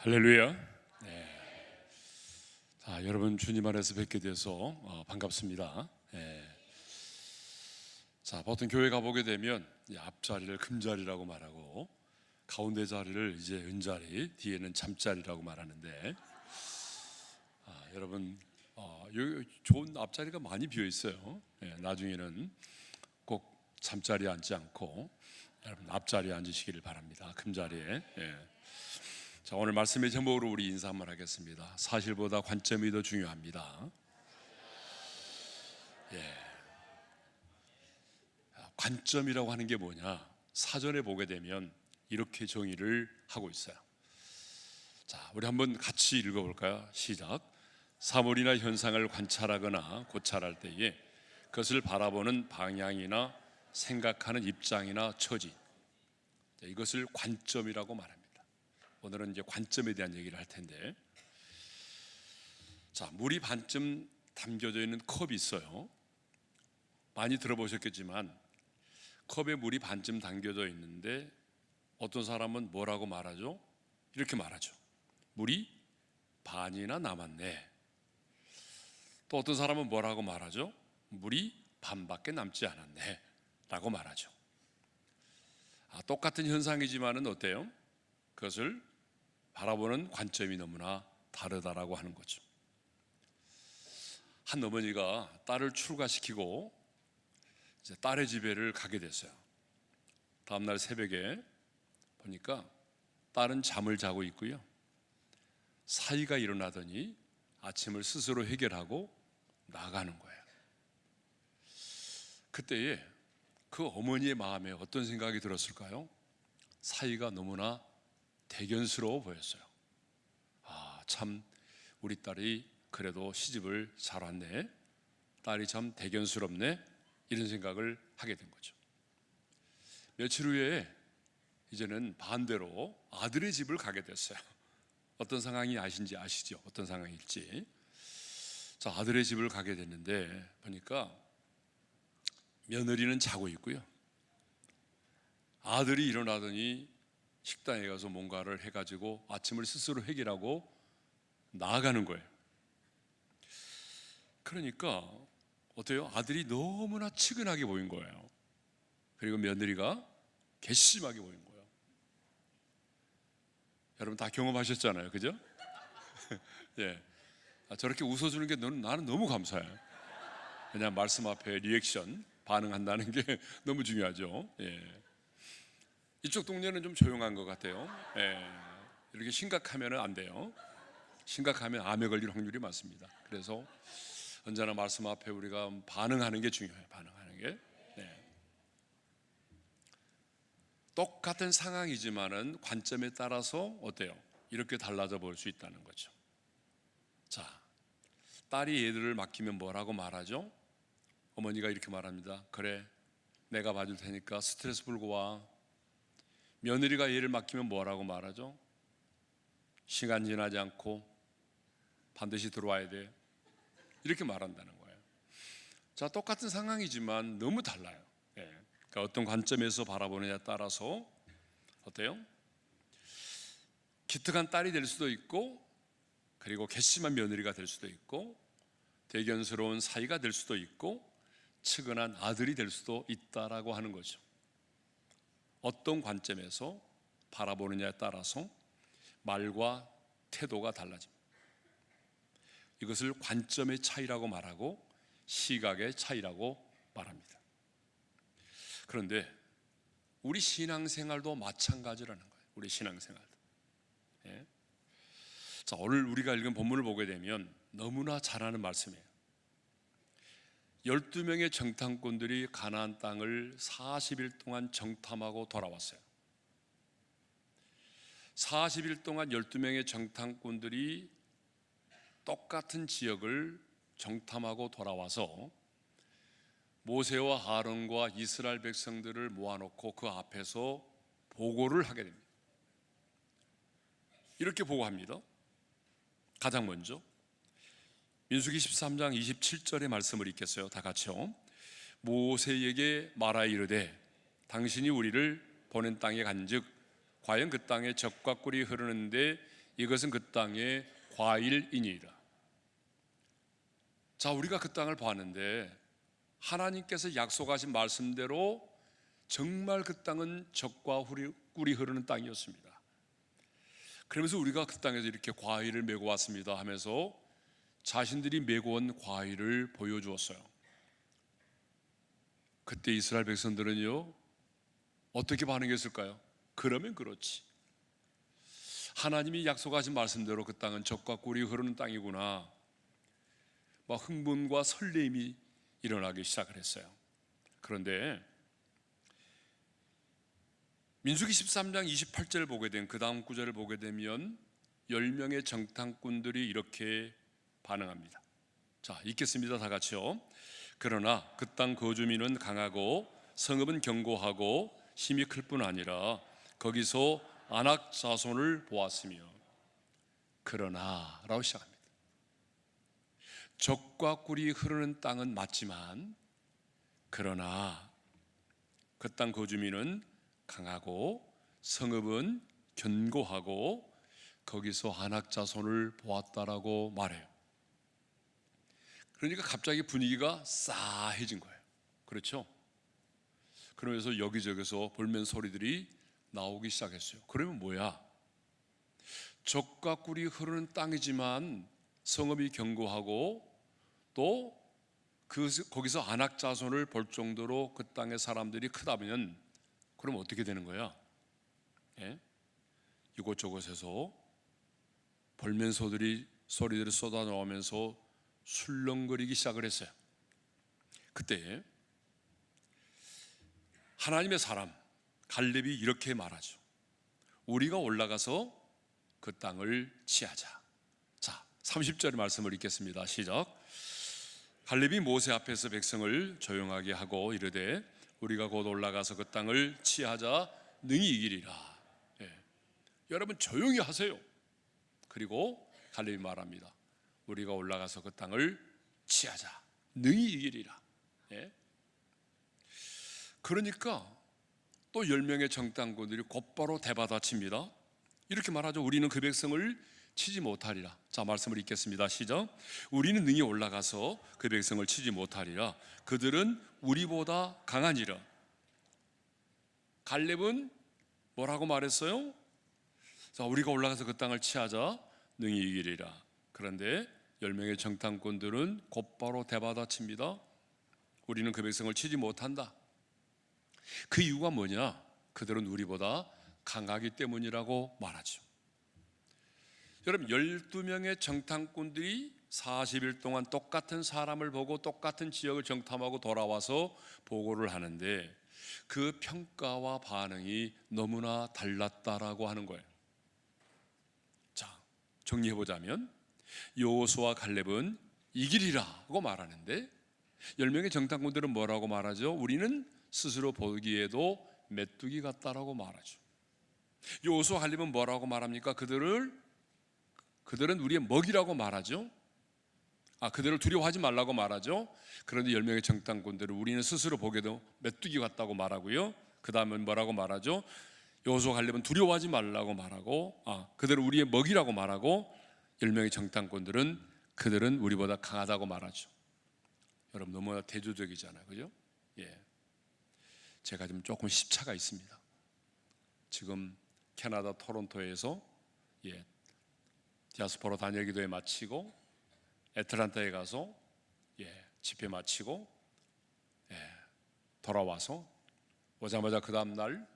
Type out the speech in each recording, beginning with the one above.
할렐루야. 자, 여러분 주님 안에서 뵙게 돼서 반갑습니다. 자, 보통 교회 가보게 되면 이 앞자리를 금자리라고 말하고 가운데 자리를 이제 은자리, 뒤에는 잠자리라고 말하는데, 여러분 여기 좋은 앞자리가 많이 비어 있어요. 나중에는 꼭 잠자리에 앉지 않고 여러분 앞자리에 앉으시기를 바랍니다. 금자리에. 자, 오늘 말씀의 제목으로 우리 인사 한번 하겠습니다. 사실보다 관점이 더 중요합니다. 관점이라고 하는 게 뭐냐? 사전에 보게 되면 이렇게 정의를 하고 있어요. 자, 우리 한번 같이 읽어볼까요? 시작. 사물이나 현상을 관찰하거나 고찰할 때에 그것을 바라보는 방향이나 생각하는 입장이나 처지, 이것을 관점이라고 말합니다. 오늘은 이제 관점에 대한 얘기를 할 텐데, 자, 물이 반쯤 담겨져 있는 컵이 있어요. 많이 들어보셨겠지만 컵에 물이 반쯤 담겨져 있는데 어떤 사람은 뭐라고 말하죠? 이렇게 말하죠. 물이 반이나 남았네. 또 어떤 사람은 뭐라고 말하죠? 물이 반밖에 남지 않았네 라고 말하죠. 똑같은 현상이지만은 어때요? 그것을 바라보는 관점이 너무나 다르다라고 하는 거죠. 한 어머니가 딸을 출가시키고 이제 딸의 집에를 가게 됐어요. 다음날 새벽에 보니까 딸은 잠을 자고 있고요, 사이가 일어나더니 아침을 스스로 해결하고 나가는 거예요. 그때에 그 어머니의 마음에 어떤 생각이 들었을까요? 사이가 너무나 대견스러워 보였어요. 참 우리 딸이 그래도 시집을 잘 왔네, 딸이 참 대견스럽네, 이런 생각을 하게 된 거죠. 며칠 후에 이제는 반대로 아들의 집을 가게 됐어요. 어떤 상황이 아시죠? 어떤 상황일지. 자, 아들의 집을 가게 됐는데 보니까 며느리는 자고 있고요, 아들이 일어나더니 식당에 가서 뭔가를 해가지고 아침을 스스로 해결하고 나아가는 거예요. 그러니까 어때요? 아들이 너무나 측은하게 보인 거예요. 그리고 며느리가 괘씸하게 보인 거예요. 여러분 다 경험하셨잖아요, 그죠? 예. 저렇게 웃어주는 게 나는 너무 감사해요. 그냥 말씀 앞에 리액션, 반응한다는 게 너무 중요하죠. 이쪽 동네는 좀 조용한 것 같아요. 이렇게 심각하면 안 돼요. 심각하면 암에 걸릴 확률이 많습니다. 그래서 언제나 말씀 앞에 우리가 반응하는 게 중요해요. 반응하는 게. 똑같은 상황이지만은 관점에 따라서 어때요? 이렇게 달라져 볼 수 있다는 거죠. 자, 딸이 얘들을 맡기면 뭐라고 말하죠? 어머니가 이렇게 말합니다. 그래, 내가 봐줄 테니까 스트레스 풀고 와. 며느리가 얘를 맡기면 뭐라고 말하죠? 시간 지나지 않고 반드시 들어와야 돼, 이렇게 말한다는 거예요. 자, 똑같은 상황이지만 너무 달라요. 그러니까 어떤 관점에서 바라보느냐에 따라서 어때요? 기특한 딸이 될 수도 있고, 그리고 괘씸한 며느리가 될 수도 있고, 대견스러운 사이가 될 수도 있고, 측은한 아들이 될 수도 있다라고 하는 거죠. 어떤 관점에서 바라보느냐에 따라서 말과 태도가 달라집니다. 이것을 관점의 차이라고 말하고 시각의 차이라고 말합니다. 그런데 우리 신앙생활도 마찬가지라는 거예요. 우리 신앙생활도. 자, 오늘 우리가 읽은 본문을 보게 되면 너무나 잘 아는 말씀이에요. 12명의 정탐꾼들이 가나안 땅을 40일 동안 정탐하고 돌아왔어요. 40일 동안 12명의 정탐꾼들이 똑같은 지역을 정탐하고 돌아와서 모세와 아론과 이스라엘 백성들을 모아놓고 그 앞에서 보고를 하게 됩니다. 이렇게 보고합니다. 가장 먼저 민수기 13장 27절의 말씀을 읽겠어요. 다 같이요. 모세에게 말하 이르되 당신이 우리를 보낸 땅에 간즉 과연 그 땅에 적과 꿀이 흐르는데 이것은 그 땅의 과일이니이다. 자, 우리가 그 땅을 봤는데 하나님께서 약속하신 말씀대로 정말 그 땅은 젖과 꿀이 흐르는 땅이었습니다. 그러면서 우리가 그 땅에서 이렇게 과일을 메고 왔습니다 하면서 자신들이 메고 온 과일을 보여주었어요. 그때 이스라엘 백성들은요, 어떻게 반응했을까요? 그러면 그렇지, 하나님이 약속하신 말씀대로 그 땅은 젖과 꿀이 흐르는 땅이구나, 막 흥분과 설레임이 일어나기 시작을 했어요. 그런데 민수기 13장 28절을 보게 되면, 그 다음 구절을 보게 되면 10명의 정탐꾼들이 이렇게 반응합니다. 자, 읽겠습니다. 다 같이요. 그러나 그 땅 거주민은 강하고 성읍은 견고하고 힘이 클 뿐 아니라 거기서 안악 자손을 보았으며. 그러나 라고 시작합니다. 젖과 꿀이 흐르는 땅은 맞지만, 그러나 그 땅 거주민은 강하고 성읍은 견고하고 거기서 안악 자손을 보았다라고 말해요. 그러니까 갑자기 분위기가 싸해진 거예요. 그렇죠? 그러면서 여기저기서 볼멘 소리들이 나오기 시작했어요. 그러면 뭐야? 젖과 꿀이 흐르는 땅이지만 성읍이 견고하고 또 거기서 안악 자손을 볼 정도로 그 땅의 사람들이 크다면, 그럼 어떻게 되는 거야? 예? 이곳저곳에서 볼멘 소리들이 쏟아 나오면서 술렁거리기 시작을 했어요. 그때 하나님의 사람 갈렙이 이렇게 말하죠. 우리가 올라가서 그 땅을 취하자. 자, 30절의 말씀을 읽겠습니다. 시작. 갈렙이 모세 앞에서 백성을 조용하게 하고 이르되 우리가 곧 올라가서 그 땅을 취하자 능히 이기리라. 예. 여러분 조용히 하세요. 그리고 갈렙이 말합니다. 우리가 올라가서 그 땅을 취하자 능히 이기리라. 예. 그러니까 또 10명의 정탐꾼들이 곧바로 대받아칩니다. 이렇게 말하죠. 우리는 그 백성을 치지 못하리라. 자, 말씀을 읽겠습니다. 시작. 우리는 능히 올라가서 그 백성을 치지 못하리라. 그들은 우리보다 강하니라. 갈렙은 뭐라고 말했어요? 자, 우리가 올라가서 그 땅을 취하자 능히 이기리라. 그런데 10명의 정탐꾼들은 곧바로 대받아칩니다. 우리는 그 백성을 치지 못한다. 그 이유가 뭐냐? 그들은 우리보다 강하기 때문이라고 말하죠. 여러분, 12명의 정탐꾼들이 40일 동안 똑같은 사람을 보고 똑같은 지역을 정탐하고 돌아와서 보고를 하는데 그 평가와 반응이 너무나 달랐다라고 하는 거예요. 자, 정리해보자면 여호수아와 갈렙은 이기리라고 말하는데 10명의 정탐꾼들은 뭐라고 말하죠? 우리는 스스로 보기에도 메뚜기 같다라고 말하죠. 여호수아와 갈렙은 뭐라고 말합니까? 그들은 우리의 먹이라고 말하죠. 그들을 두려워하지 말라고 말하죠. 그런데 10명의 정탐꾼들은 우리는 스스로 보기에도 메뚜기 같다고 말하고요. 그 다음은 뭐라고 말하죠? 여호수아와 갈렙은 두려워하지 말라고 말하고, 그들은 우리의 먹이라고 말하고, 10명의 정탐꾼들은 그들은 우리보다 강하다고 말하죠. 여러분, 너무나 대조적이잖아요, 그죠? 예. 제가 좀 조금 시차가 있습니다. 지금 캐나다 토론토에서 디아스포라 단일 기도회 마치고 애틀란타에 가서 집회 마치고 돌아와서 오자마자 그 다음 날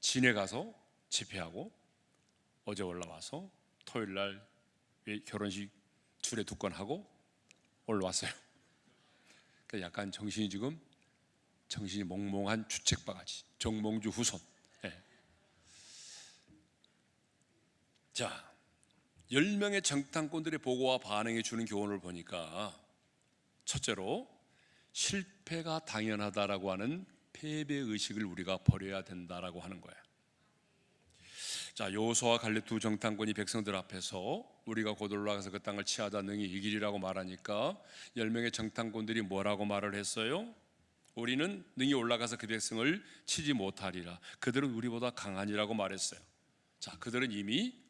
진해 가서 집회하고 어제 올라와서 토요일 날 결혼식 주례 2건 하고 올라왔어요. 그러니까 약간 정신이 몽몽한 주책바가지, 정몽주 후손. 자, 10명의 정탐꾼들의 보고와 반응이 주는 교훈을 보니까 첫째로 실패가 당연하다라고 하는 패배의식을 우리가 버려야 된다라고 하는 거예요. 자, 여호수아와 갈렙 두 정탐꾼이 백성들 앞에서 우리가 곧 올라가서 그 땅을 취하자 능히 이기리라고 말하니까 10명의 정탐꾼들이 뭐라고 말을 했어요? 우리는 능히 올라가서 그 백성을 치지 못하리라. 그들은 우리보다 강하니라고 말했어요. 자, 그들은 이미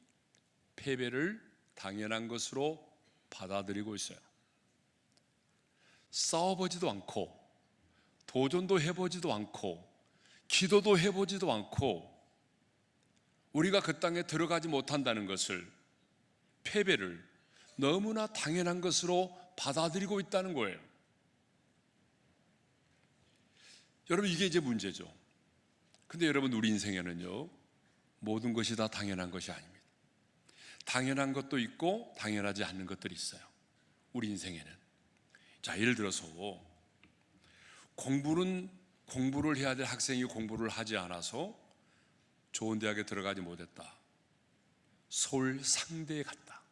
패배를 당연한 것으로 받아들이고 있어요. 싸워보지도 않고 도전도 해보지도 않고 기도도 해보지도 않고 우리가 그 땅에 들어가지 못한다는 것을, 패배를 너무나 당연한 것으로 받아들이고 있다는 거예요. 여러분, 이게 이제 문제죠. 근데 여러분, 우리 인생에는요, 모든 것이 다 당연한 것이 아닙니다. 당연한 것도 있고 당연하지 않는 것들이 있어요, 우리 인생에는. 자, 예를 들어서 공부를 해야 될 학생이 공부를 하지 않아서 좋은 대학에 들어가지 못했다. 서울 상대에 갔다.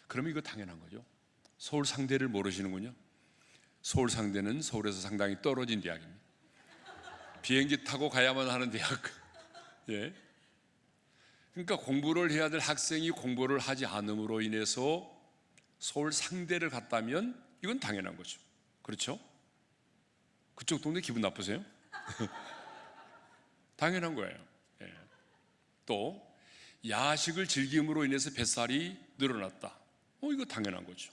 그러면 이거 당연한 거죠. 서울 상대를 모르시는군요. 서울 상대는 서울에서 상당히 떨어진 대학입니다. 비행기 타고 가야만 하는 대학. 예. 그러니까 공부를 해야 될 학생이 공부를 하지 않음으로 인해서 서울 상대를 갔다면 이건 당연한 거죠. 그렇죠? 그쪽 동네 기분 나쁘세요? 당연한 거예요. 예. 또 야식을 즐김으로 인해서 뱃살이 늘어났다. 이거 당연한 거죠.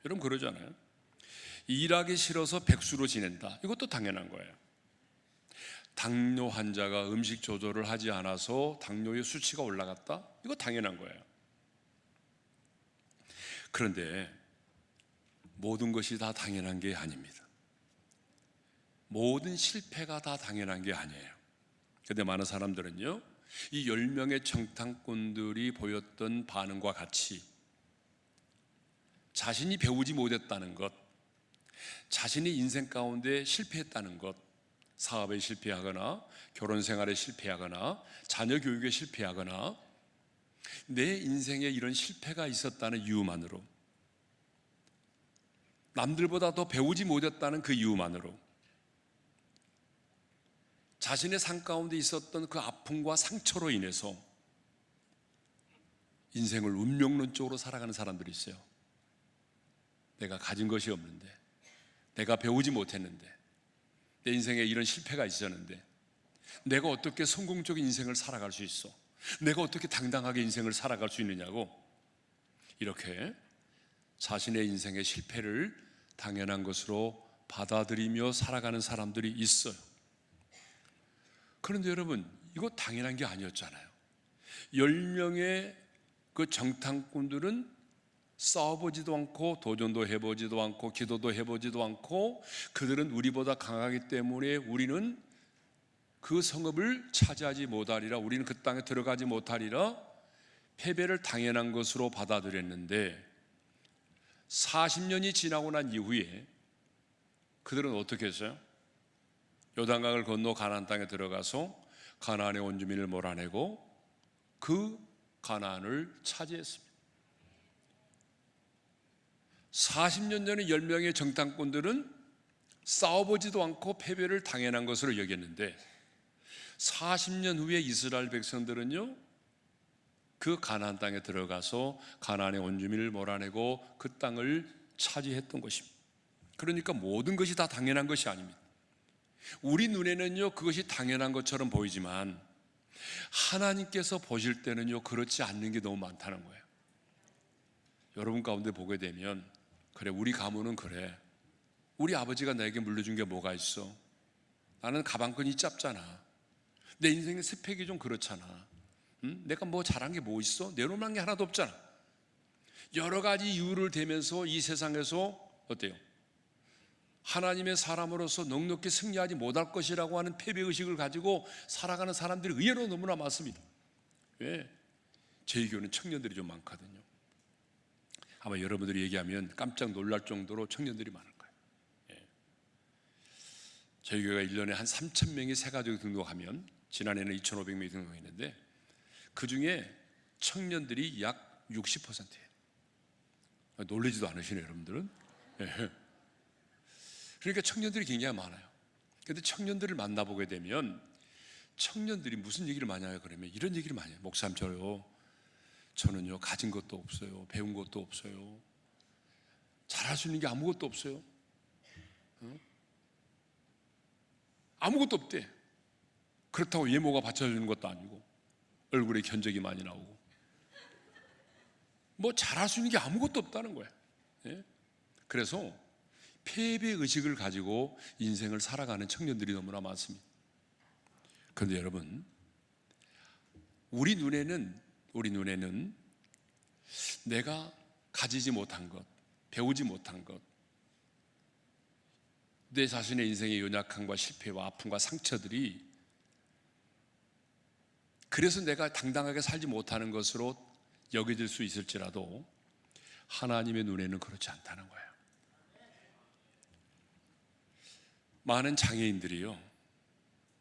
여러분 그러잖아요. 일하기 싫어서 백수로 지낸다. 이것도 당연한 거예요. 당뇨 환자가 음식 조절을 하지 않아서 당뇨의 수치가 올라갔다. 이거 당연한 거예요. 그런데 모든 것이 다 당연한 게 아닙니다. 모든 실패가 다 당연한 게 아니에요. 그런데 많은 사람들은요, 이 10명의 정탐꾼들이 보였던 반응과 같이 자신이 배우지 못했다는 것, 자신이 인생 가운데 실패했다는 것, 사업에 실패하거나 결혼 생활에 실패하거나 자녀 교육에 실패하거나 내 인생에 이런 실패가 있었다는 이유만으로, 남들보다 더 배우지 못했다는 그 이유만으로, 자신의 삶 가운데 있었던 그 아픔과 상처로 인해서 인생을 운명론적으로 살아가는 사람들이 있어요. 내가 가진 것이 없는데, 내가 배우지 못했는데, 내 인생에 이런 실패가 있었는데 내가 어떻게 성공적인 인생을 살아갈 수 있어? 내가 어떻게 당당하게 인생을 살아갈 수 있느냐고, 이렇게 자신의 인생의 실패를 당연한 것으로 받아들이며 살아가는 사람들이 있어요. 그런데 여러분, 이거 당연한 게 아니었잖아요. 10명의 그 정탐꾼들은 싸워보지도 않고 도전도 해보지도 않고 기도도 해보지도 않고, 그들은 우리보다 강하기 때문에 우리는 그 성읍을 차지하지 못하리라, 우리는 그 땅에 들어가지 못하리라, 패배를 당연한 것으로 받아들였는데 40년이 지나고 난 이후에 그들은 어떻게 했어요? 요단강을 건너 가나안 땅에 들어가서 가나안의 원주민을 몰아내고 그 가나안을 차지했습니다. 40년 전에 10명의 정탐꾼들은 싸워보지도 않고 패배를 당연한 것으로 여겼는데 40년 후에 이스라엘 백성들은요, 그 가나안 땅에 들어가서 가나안의 원주민을 몰아내고 그 땅을 차지했던 것입니다. 그러니까 모든 것이 다 당연한 것이 아닙니다. 우리 눈에는요, 그것이 당연한 것처럼 보이지만 하나님께서 보실 때는요, 그렇지 않는 게 너무 많다는 거예요. 여러분 가운데 보게 되면, 그래, 우리 가문은 그래, 우리 아버지가 나에게 물려준 게 뭐가 있어? 나는 가방끈이 짧잖아. 내 인생의 스펙이 좀 그렇잖아. 내가 뭐 잘한 게 뭐 있어? 내놓은 게 하나도 없잖아. 여러 가지 이유를 대면서 이 세상에서 어때요? 하나님의 사람으로서 넉넉히 승리하지 못할 것이라고 하는 패배의식을 가지고 살아가는 사람들이 의외로 너무나 많습니다. 왜? 저희 교회는 청년들이 좀 많거든요. 아마 여러분들이 얘기하면 깜짝 놀랄 정도로 청년들이 많을 거예요. 예. 저희 교회가 1년에 한 3,000명이 새가족이 등록하면, 지난해는 2,500명이 등록했는데 그 중에 청년들이 약 60%예요. 놀라지도 않으시네요, 여러분들은. 예. 그러니까 청년들이 굉장히 많아요. 그런데 청년들을 만나보게 되면 청년들이 무슨 얘기를 많이 해요? 그러면 이런 얘기를 많이 해요. 목사님, 저는요 가진 것도 없어요, 배운 것도 없어요, 잘할 수 있는 게 아무것도 없어요. 아무것도 없대. 그렇다고 외모가 받쳐주는 것도 아니고 얼굴에 견적이 많이 나오고 뭐 잘할 수 있는 게 아무것도 없다는 거예요. 예? 그래서 패배 의식을 가지고 인생을 살아가는 청년들이 너무나 많습니다. 그런데 여러분, 우리 눈에는 내가 가지지 못한 것, 배우지 못한 것, 내 자신의 인생의 연약함과 실패와 아픔과 상처들이, 그래서 내가 당당하게 살지 못하는 것으로 여겨질 수 있을지라도 하나님의 눈에는 그렇지 않다는 거예요. 많은 장애인들이요,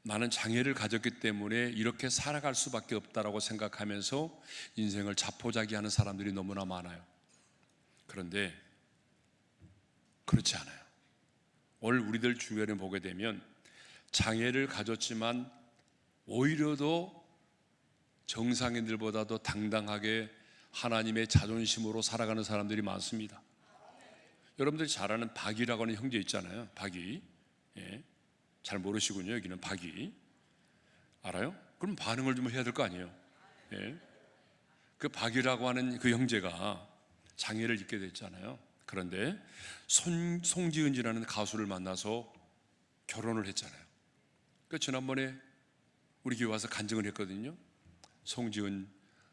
나는 장애를 가졌기 때문에 이렇게 살아갈 수밖에 없다라고 생각하면서 인생을 자포자기하는 사람들이 너무나 많아요. 그런데 그렇지 않아요. 오늘 우리들 주변에 보게 되면 장애를 가졌지만 오히려 더 정상인들보다도 당당하게 하나님의 자존심으로 살아가는 사람들이 많습니다. 여러분들이 잘 아는 박이라고 하는 형제 있잖아요. 박이. 예. 잘 모르시군요. 여기는 박이. 알아요? 그럼 반응을 좀 해야 될 거 아니에요. 예. 그 박이라고 하는 그 형제가 장애를 입게 됐잖아요. 그런데 송지은이라는 가수를 만나서 결혼을 했잖아요. 그 지난번에 우리 교회 와서 간증을 했거든요. 송지은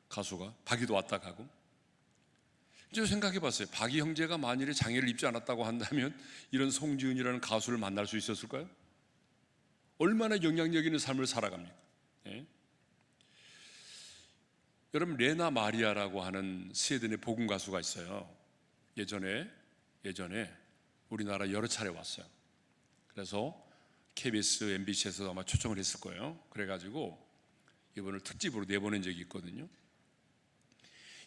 가수가. 박이도 왔다 가고. 이제 생각해 봤어요. 박이 형제가 만일에 장애를 입지 않았다고 한다면 이런 송지은이라는 가수를 만날 수 있었을까요? 얼마나 영향력 있는 삶을 살아갑니까? 예? 여러분, 레나 마리아라고 하는 스웨덴의 복음 가수가 있어요. 예전에 우리나라 여러 차례 왔어요. 그래서 KBS, MBC에서 아마 초청을 했을 거예요. 그래가지고 이번을 특집으로 내보낸 적이 있거든요.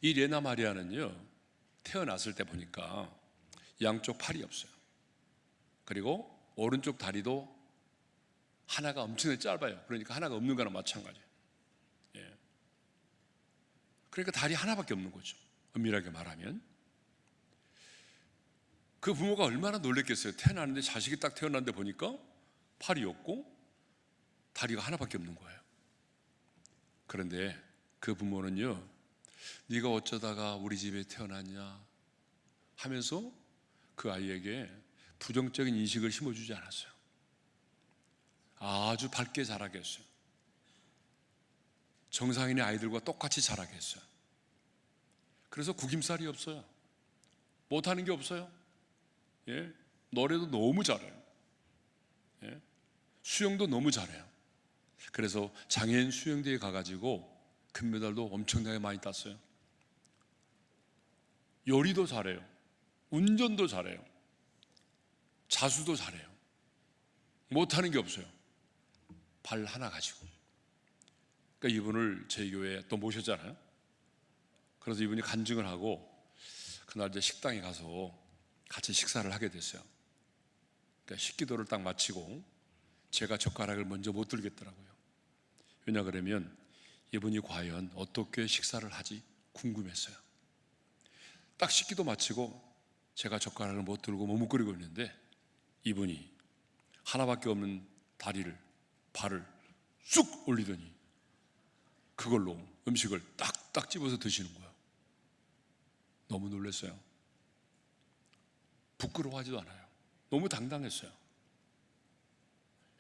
이 레나 마리아는요, 태어났을 때 보니까 양쪽 팔이 없어요. 그리고 오른쪽 다리도 하나가 엄청나게 짧아요. 그러니까 하나가 없는 거나 마찬가지예요. 예. 그러니까 다리 하나밖에 없는 거죠. 엄밀하게 말하면. 그 부모가 얼마나 놀랬겠어요. 태어났는데, 자식이 딱 태어났는데 보니까 팔이 없고 다리가 하나밖에 없는 거예요. 그런데 그 부모는요, 네가 어쩌다가 우리 집에 태어났냐 하면서 그 아이에게 부정적인 인식을 심어주지 않았어요. 아주 밝게 자라게 했어요. 정상인의 아이들과 똑같이 자라게 했어요. 그래서 구김살이 없어요. 못하는 게 없어요. 예? 노래도 너무 잘해요. 예? 수영도 너무 잘해요. 그래서 장애인 수영대에 가가지고 금메달도 엄청나게 많이 땄어요. 요리도 잘해요. 운전도 잘해요. 자수도 잘해요. 못하는 게 없어요. 발 하나 가지고. 그러니까 이분을 저희 교회에 또 모셨잖아요. 그래서 이분이 간증을 하고 그날 이제 식당에 가서 같이 식사를 하게 됐어요. 그러니까 식기도를 딱 마치고 제가 젓가락을 먼저 못 들겠더라고요. 왜냐 그러면 이분이 과연 어떻게 식사를 하지 궁금했어요. 딱 식기도 마치고 제가 젓가락을 못 들고 머뭇거리고 있는데 이분이 하나밖에 없는 발을 쑥 올리더니 그걸로 음식을 딱딱 집어서 드시는 거예요. 너무 놀랐어요. 부끄러워하지도 않아요. 너무 당당했어요.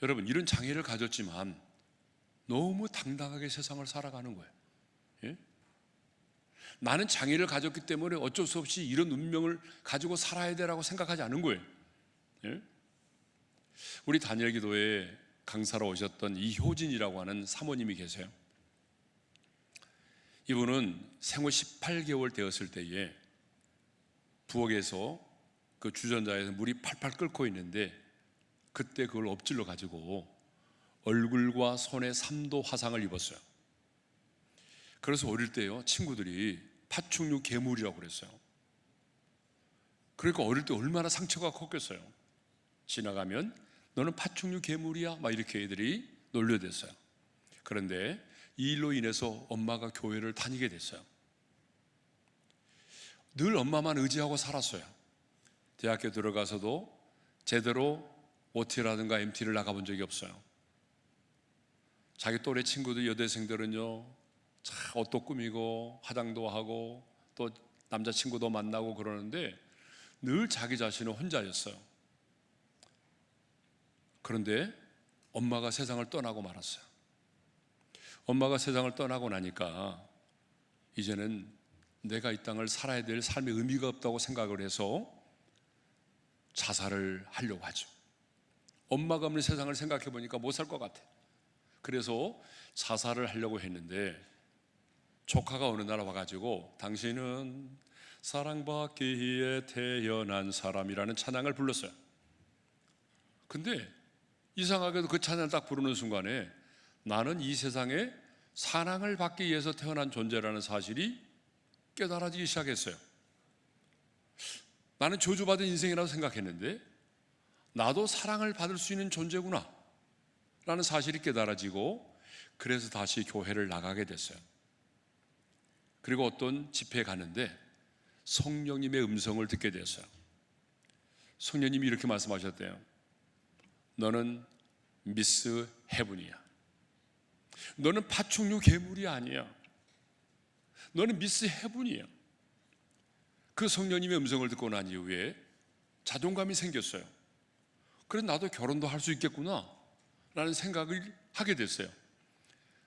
여러분, 이런 장애를 가졌지만 너무 당당하게 세상을 살아가는 거예요. 예? 나는 장애를 가졌기 때문에 어쩔 수 없이 이런 운명을 가지고 살아야 되라고 생각하지 않은 거예요. 예? 우리 다니엘 기도에 강사로 오셨던 이효진이라고 하는 사모님이 계세요. 이분은 생후 18개월 되었을 때에 부엌에서 그 주전자에서 물이 팔팔 끓고 있는데 그때 그걸 엎질러 가지고 얼굴과 손에 3도 화상을 입었어요. 그래서 어릴 때요, 친구들이 파충류 괴물이라고 그랬어요. 그러니까 어릴 때 얼마나 상처가 컸겠어요. 지나가면 너는 파충류 괴물이야 막 이렇게 애들이 놀려댔어요. 그런데 이 일로 인해서 엄마가 교회를 다니게 됐어요. 늘 엄마만 의지하고 살았어요. 대학교 들어가서도 제대로 OT라든가 MT를 나가본 적이 없어요. 자기 또래 친구들, 여대생들은요, 옷도 꾸미고 화장도 하고 또 남자친구도 만나고 그러는데 늘 자기 자신은 혼자였어요. 그런데 엄마가 세상을 떠나고 말았어요. 엄마가 세상을 떠나고 나니까 이제는 내가 이 땅을 살아야 될 삶의 의미가 없다고 생각을 해서 자살을 하려고 하죠. 엄마가 없는 세상을 생각해 보니까 못 살 것 같아. 그래서 자살을 하려고 했는데 조카가 어느 날 와가지고 당신은 사랑받기에 태어난 사람이라는 찬양을 불렀어요. 근데 이상하게도 그 찬양을 딱 부르는 순간에 나는 이 세상에 사랑을 받기 위해서 태어난 존재라는 사실이 깨달아지기 시작했어요. 나는 저주받은 인생이라고 생각했는데 나도 사랑을 받을 수 있는 존재구나 라는 사실이 깨달아지고, 그래서 다시 교회를 나가게 됐어요. 그리고 어떤 집회에 가는데 성령님의 음성을 듣게 됐어요. 성령님이 이렇게 말씀하셨대요. 너는 미스 헤븐이야. 너는 파충류 괴물이 아니야. 너는 미스 헤븐이야. 그 성령님의 음성을 듣고 난 이후에 자존감이 생겼어요. 그래, 나도 결혼도 할 수 있겠구나 라는 생각을 하게 됐어요.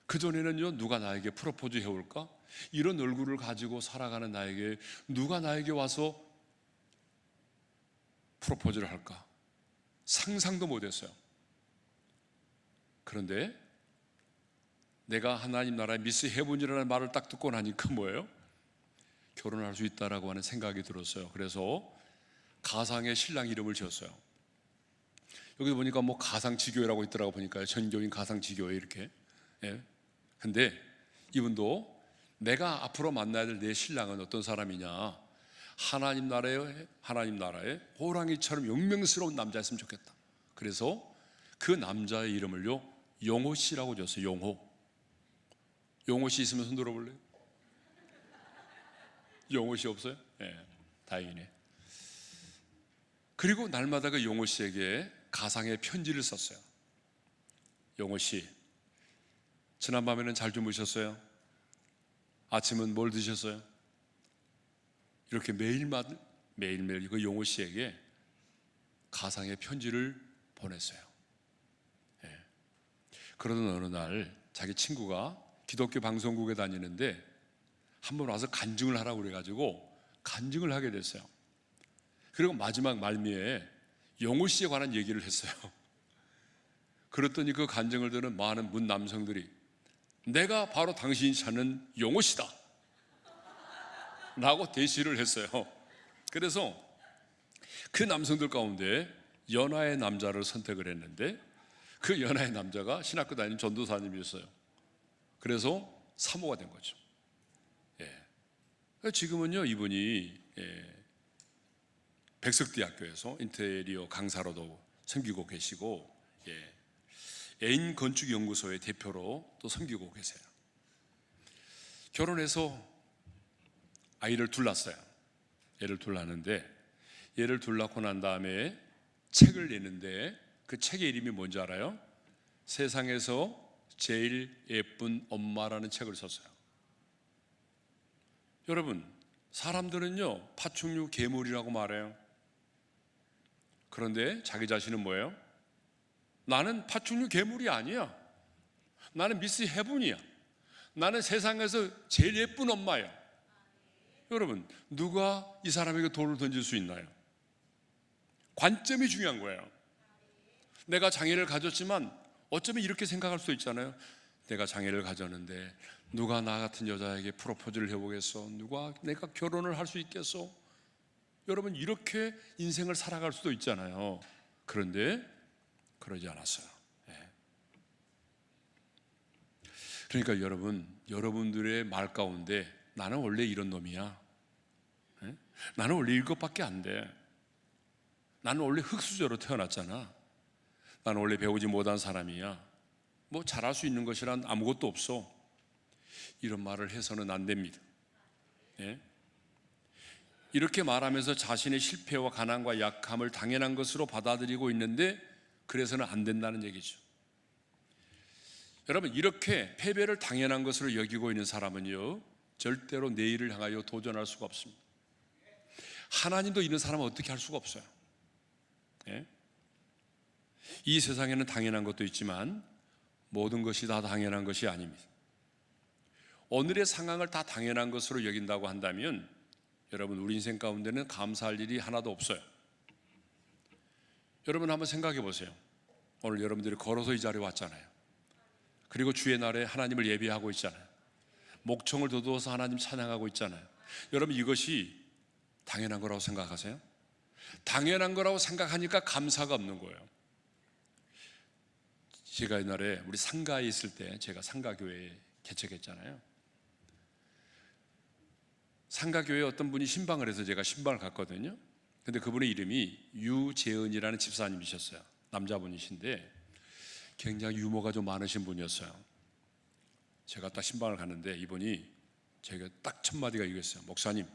그전에는요, 누가 나에게 프로포즈 해올까? 이런 얼굴을 가지고 살아가는 나에게 누가 나에게 와서 프로포즈를 할까? 상상도 못했어요. 그런데 내가 하나님 나라의 미스 헤븐이라는 말을 딱 듣고 나니까 뭐예요? 결혼할 수 있다라고 하는 생각이 들었어요. 그래서 가상의 신랑 이름을 지었어요. 여기 보니까 뭐 가상지교회라고 있더라고 보니까요. 전교인 가상지교회 이렇게. 예. 근데 이분도 내가 앞으로 만나야 될 내 신랑은 어떤 사람이냐? 하나님 나라에 호랑이처럼 용맹스러운 남자였으면 좋겠다. 그래서 그 남자의 이름을요, 용호 씨라고 지었어요. 용호 씨 있으면 손 들어볼래요? 용호 씨 없어요? 네, 다행이네. 그리고 날마다 그 용호 씨에게 가상의 편지를 썼어요. 용호 씨, 지난밤에는 잘 주무셨어요? 아침은 뭘 드셨어요? 이렇게 매일매일 그 용호 씨에게 가상의 편지를 보냈어요. 네. 그러던 어느 날 자기 친구가 기독교 방송국에 다니는데 한번 와서 간증을 하라고 그래가지고 간증을 하게 됐어요. 그리고 마지막 말미에 용호 씨에 관한 얘기를 했어요. 그랬더니 그 간증을 들은 많은 문 남성들이 내가 바로 당신이 찾는 용호 씨다 라고 대시를 했어요. 그래서 그 남성들 가운데 연하의 남자를 선택을 했는데 그 연하의 남자가 신학교 다니는 전도사님이었어요. 그래서 사모가 된 거죠. 예. 지금은요, 이분이 백석대학교에서 인테리어 강사로도 섬기고 계시고, 애인 건축연구소의 대표로 또 섬기고 계세요. 결혼해서 아이를 둘 낳았어요. 애를 둘 낳았는데, 얘를 둘 낳고 난 다음에 책을 내는데 그 책의 이름이 뭔지 알아요? 세상에서 제일 예쁜 엄마라는 책을 썼어요. 여러분, 사람들은요, 파충류 괴물이라고 말해요. 그런데 자기 자신은 뭐예요? 나는 파충류 괴물이 아니야. 나는 미스 헤븐이야. 나는 세상에서 제일 예쁜 엄마야. 여러분, 누가 이 사람에게 돌을 던질 수 있나요? 관점이 중요한 거예요. 내가 장애를 가졌지만 어쩌면 이렇게 생각할 수도 있잖아요. 내가 장애를 가졌는데 누가 나 같은 여자에게 프로포즈를 해보겠어? 누가 내가 결혼을 할 수 있겠어? 여러분, 이렇게 인생을 살아갈 수도 있잖아요. 그런데 그러지 않았어요. 그러니까 여러분들의 말 가운데 나는 원래 이런 놈이야. 나는 원래 이것밖에 안 돼. 나는 원래 흙수저로 태어났잖아. 나는 원래 배우지 못한 사람이야. 뭐 잘할 수 있는 것이란 아무것도 없어. 이런 말을 해서는 안 됩니다. 이렇게 말하면서 자신의 실패와 가난과 약함을 당연한 것으로 받아들이고 있는데 그래서는 안 된다는 얘기죠. 여러분, 이렇게 패배를 당연한 것으로 여기고 있는 사람은요, 절대로 내일을 향하여 도전할 수가 없습니다. 하나님도 이런 사람은 어떻게 할 수가 없어요. 예? 이 세상에는 당연한 것도 있지만 모든 것이 다 당연한 것이 아닙니다. 오늘의 상황을 다 당연한 것으로 여긴다고 한다면 여러분, 우리 인생 가운데는 감사할 일이 하나도 없어요. 여러분 한번 생각해 보세요. 오늘 여러분들이 걸어서 이 자리에 왔잖아요. 그리고 주의 날에 하나님을 예배하고 있잖아요. 목청을 돋워서 하나님 찬양하고 있잖아요. 여러분, 이것이 당연한 거라고 생각하세요? 당연한 거라고 생각하니까 감사가 없는 거예요. 제가 옛날에 우리 상가에 있을 때 제가 상가교회에 개척했잖아요. 상가교회에 어떤 분이 신방을 해서 제가 신방을 갔거든요. 근데 그분의 이름이 유재은이라는 집사님이셨어요. 남자분이신데 굉장히 유머가 좀 많으신 분이었어요. 제가 딱 신방을 갔는데 이분이 제가 딱 첫 마디가 이거였어요. 목사님,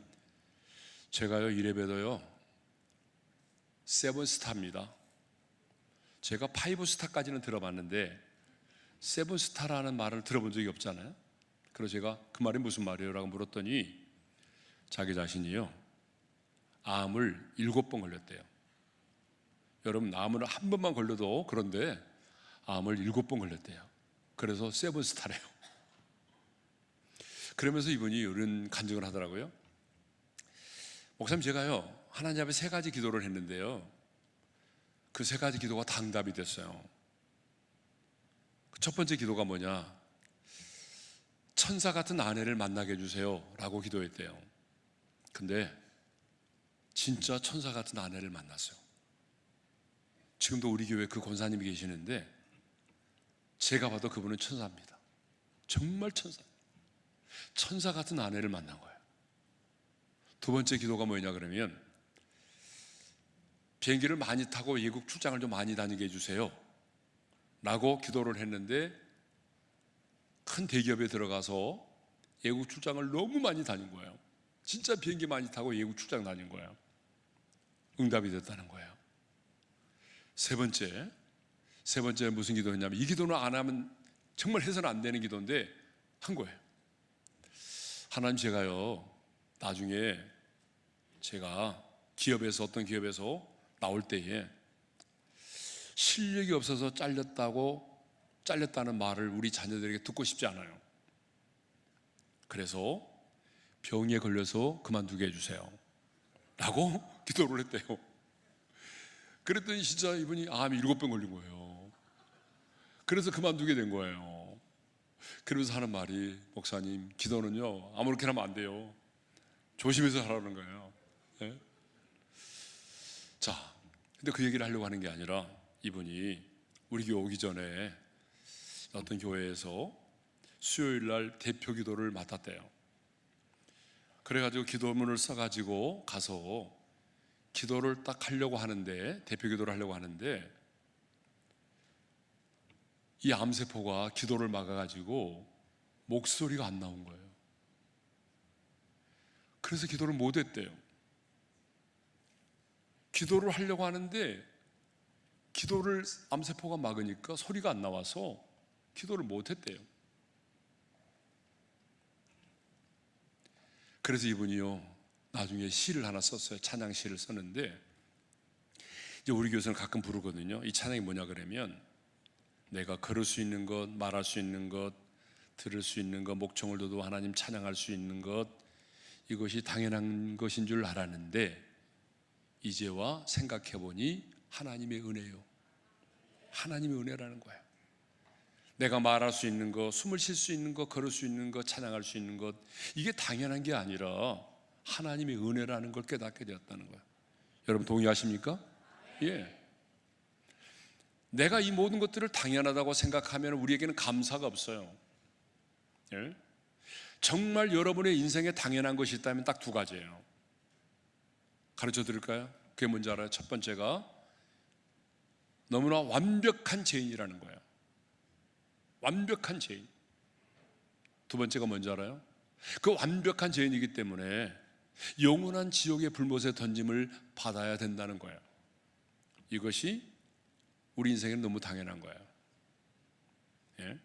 제가요 이래봬도요 7스타입니다. 제가 5스타까지는 들어봤는데 7스타라는 말을 들어본 적이 없잖아요. 그래서 제가 그 말이 무슨 말이에요? 라고 물었더니 자기 자신이요 암을 7번 걸렸대요. 여러분, 암을 한 번만 걸려도 그런데 암을 7번 걸렸대요. 그래서 7스타래요. 그러면서 이분이 이런 간증을 하더라고요. 목사님, 제가요 하나님 앞에 3가지 기도를 했는데요 그 3가지 기도가 다 응답이 됐어요. 첫 번째 기도가 뭐냐, 천사 같은 아내를 만나게 해주세요 라고 기도했대요. 근데 진짜 천사 같은 아내를 만났어요. 지금도 우리 교회 그 권사님이 계시는데 제가 봐도 그분은 천사입니다. 정말 천사. 천사 같은 아내를 만난 거예요. 두 번째 기도가 뭐냐 그러면 비행기를 많이 타고 외국 출장을 좀 많이 다니게 해주세요 라고 기도를 했는데 큰 대기업에 들어가서 외국 출장을 너무 많이 다닌 거예요. 진짜 비행기 많이 타고 외국 출장 다닌 거예요. 응답이 됐다는 거예요. 세 번째 무슨 기도였냐면, 이 기도는 안 하면 정말 해서는 안 되는 기도인데 한 거예요. 하나님, 제가요 나중에 제가 어떤 기업에서 나올 때에 실력이 없어서 잘렸다는 말을 우리 자녀들에게 듣고 싶지 않아요. 그래서 병에 걸려서 그만두게 해주세요 라고 기도를 했대요. 그랬더니 진짜 이분이 암이 7번 걸린 거예요. 그래서 그만두게 된 거예요. 그러면서 하는 말이, 목사님, 기도는요 아무렇게나 하면 안 돼요. 조심해서 하라는 거예요. 네? 자, 근데 그 얘기를 하려고 하는 게 아니라 이분이 우리 교회 오기 전에 어떤 교회에서 수요일 날 대표 기도를 맡았대요. 그래가지고 기도문을 써가지고 가서 기도를 딱 하려고 하는데, 대표 기도를 하려고 하는데 이 암세포가 기도를 막아가지고 목소리가 안 나온 거예요. 그래서 기도를 못 했대요. 기도를 하려고 하는데 기도를 암세포가 막으니까 소리가 안 나와서 기도를 못 했대요. 그래서 이분이요 나중에 시를 하나 썼어요. 찬양시를 썼는데, 이제 우리 교회에서는 가끔 부르거든요. 이 찬양이 뭐냐 그러면, 내가 걸을 수 있는 것, 말할 수 있는 것, 들을 수 있는 것, 목청을 둬도 하나님 찬양할 수 있는 것, 이것이 당연한 것인 줄 알았는데 이제와 생각해보니 하나님의 은혜요. 하나님의 은혜라는 거예요. 내가 말할 수 있는 것, 숨을 쉴 수 있는 것, 걸을 수 있는 것, 찬양할 수 있는 것, 이게 당연한 게 아니라 하나님의 은혜라는 걸 깨닫게 되었다는 거예요. 여러분 동의하십니까? 예. 내가 이 모든 것들을 당연하다고 생각하면 우리에게는 감사가 없어요. 예? 정말 여러분의 인생에 당연한 것이 있다면 딱 2가지예요. 가르쳐 드릴까요? 그게 뭔지 알아요? 첫 번째가 너무나 완벽한 죄인이라는 거예요. 완벽한 죄인. 두 번째가 뭔지 알아요? 그 완벽한 죄인이기 때문에 영원한 지옥의 불못에 던짐을 받아야 된다는 거예요. 이것이 우리 인생에는 너무 당연한 거예요. 예?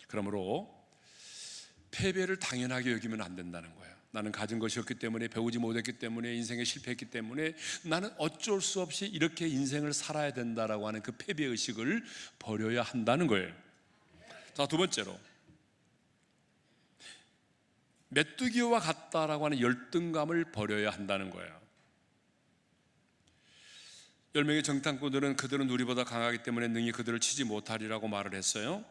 그러므로 패배를 당연하게 여기면 안 된다는 거예요. 나는 가진 것이 없기 때문에, 배우지 못했기 때문에, 인생에 실패했기 때문에 나는 어쩔 수 없이 이렇게 인생을 살아야 된다라고 하는 그 패배의식을 버려야 한다는 거예요. 자, 두 번째로, 메뚜기와 같다라고 하는 열등감을 버려야 한다는 거예요. 10명의 정탐꾼들은 그들은 우리보다 강하기 때문에 능히 그들을 치지 못하리라고 말을 했어요.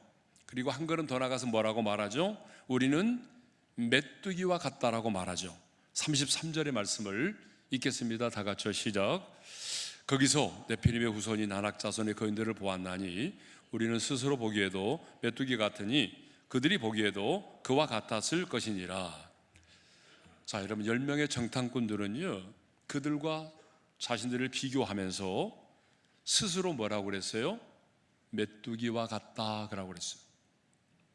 그리고 한 걸음 더 나가서 뭐라고 말하죠? 우리는 메뚜기와 같다라고 말하죠. 33절의 말씀을 읽겠습니다. 다 같이 시작. 거기서 네피림의 후손인 아낙 자손의 거인들을 보았나니 우리는 스스로 보기에도 메뚜기 같으니 그들이 보기에도 그와 같았을 것이니라. 자, 여러분, 10명의 정탐꾼들은요, 그들과 자신들을 비교하면서 스스로 뭐라고 그랬어요? 메뚜기와 같다 그러고 그랬어요.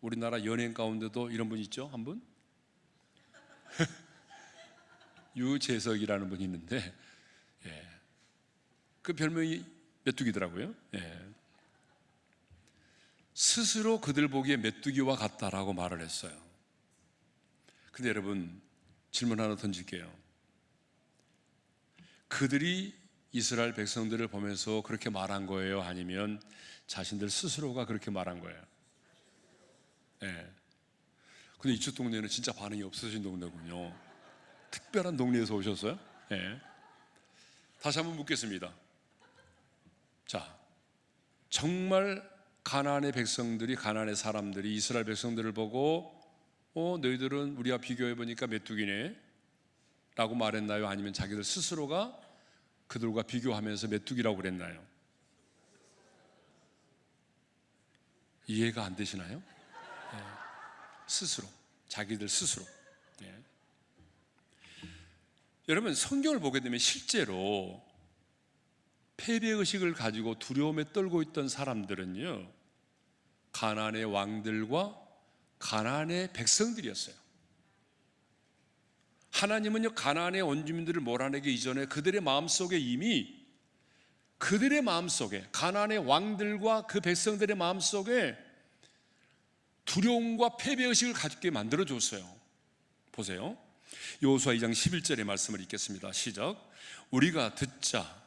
우리나라 연예인 가운데도 이런 분 있죠? 한 분? 유재석이라는 분이 있는데, 그 별명이 메뚜기더라고요. 스스로 그들 보기에 메뚜기와 같다라고 말을 했어요. 근데 여러분, 질문 하나 던질게요. 그들이 이스라엘 백성들을 보면서 그렇게 말한 거예요? 아니면 자신들 스스로가 그렇게 말한 거예요? 근데 이쪽 동네는 진짜 반응이 없으신 동네군요. 특별한 동네에서 오셨어요? 다시 한번 묻겠습니다. 자, 정말 가나안의 백성들이, 가나안의 사람들이 이스라엘 백성들을 보고 너희들은 우리와 비교해보니까 메뚜기네 라고 말했나요? 아니면 자기들 스스로가 그들과 비교하면서 메뚜기라고 그랬나요? 이해가 안 되시나요? 스스로, 자기들 스스로. 여러분, 성경을 보게 되면 실제로 패배의식을 가지고 두려움에 떨고 있던 사람들은요, 가나안의 왕들과 가나안의 백성들이었어요. 하나님은요, 가나안의 원주민들을 몰아내기 이전에 그들의 마음속에 이미, 그들의 마음속에, 가나안의 왕들과 그 백성들의 마음속에 두려움과 패배의식을 갖게 만들어줬어요. 보세요, 여호수아 2장 11절의 말씀을 읽겠습니다. 시작. 우리가 듣자,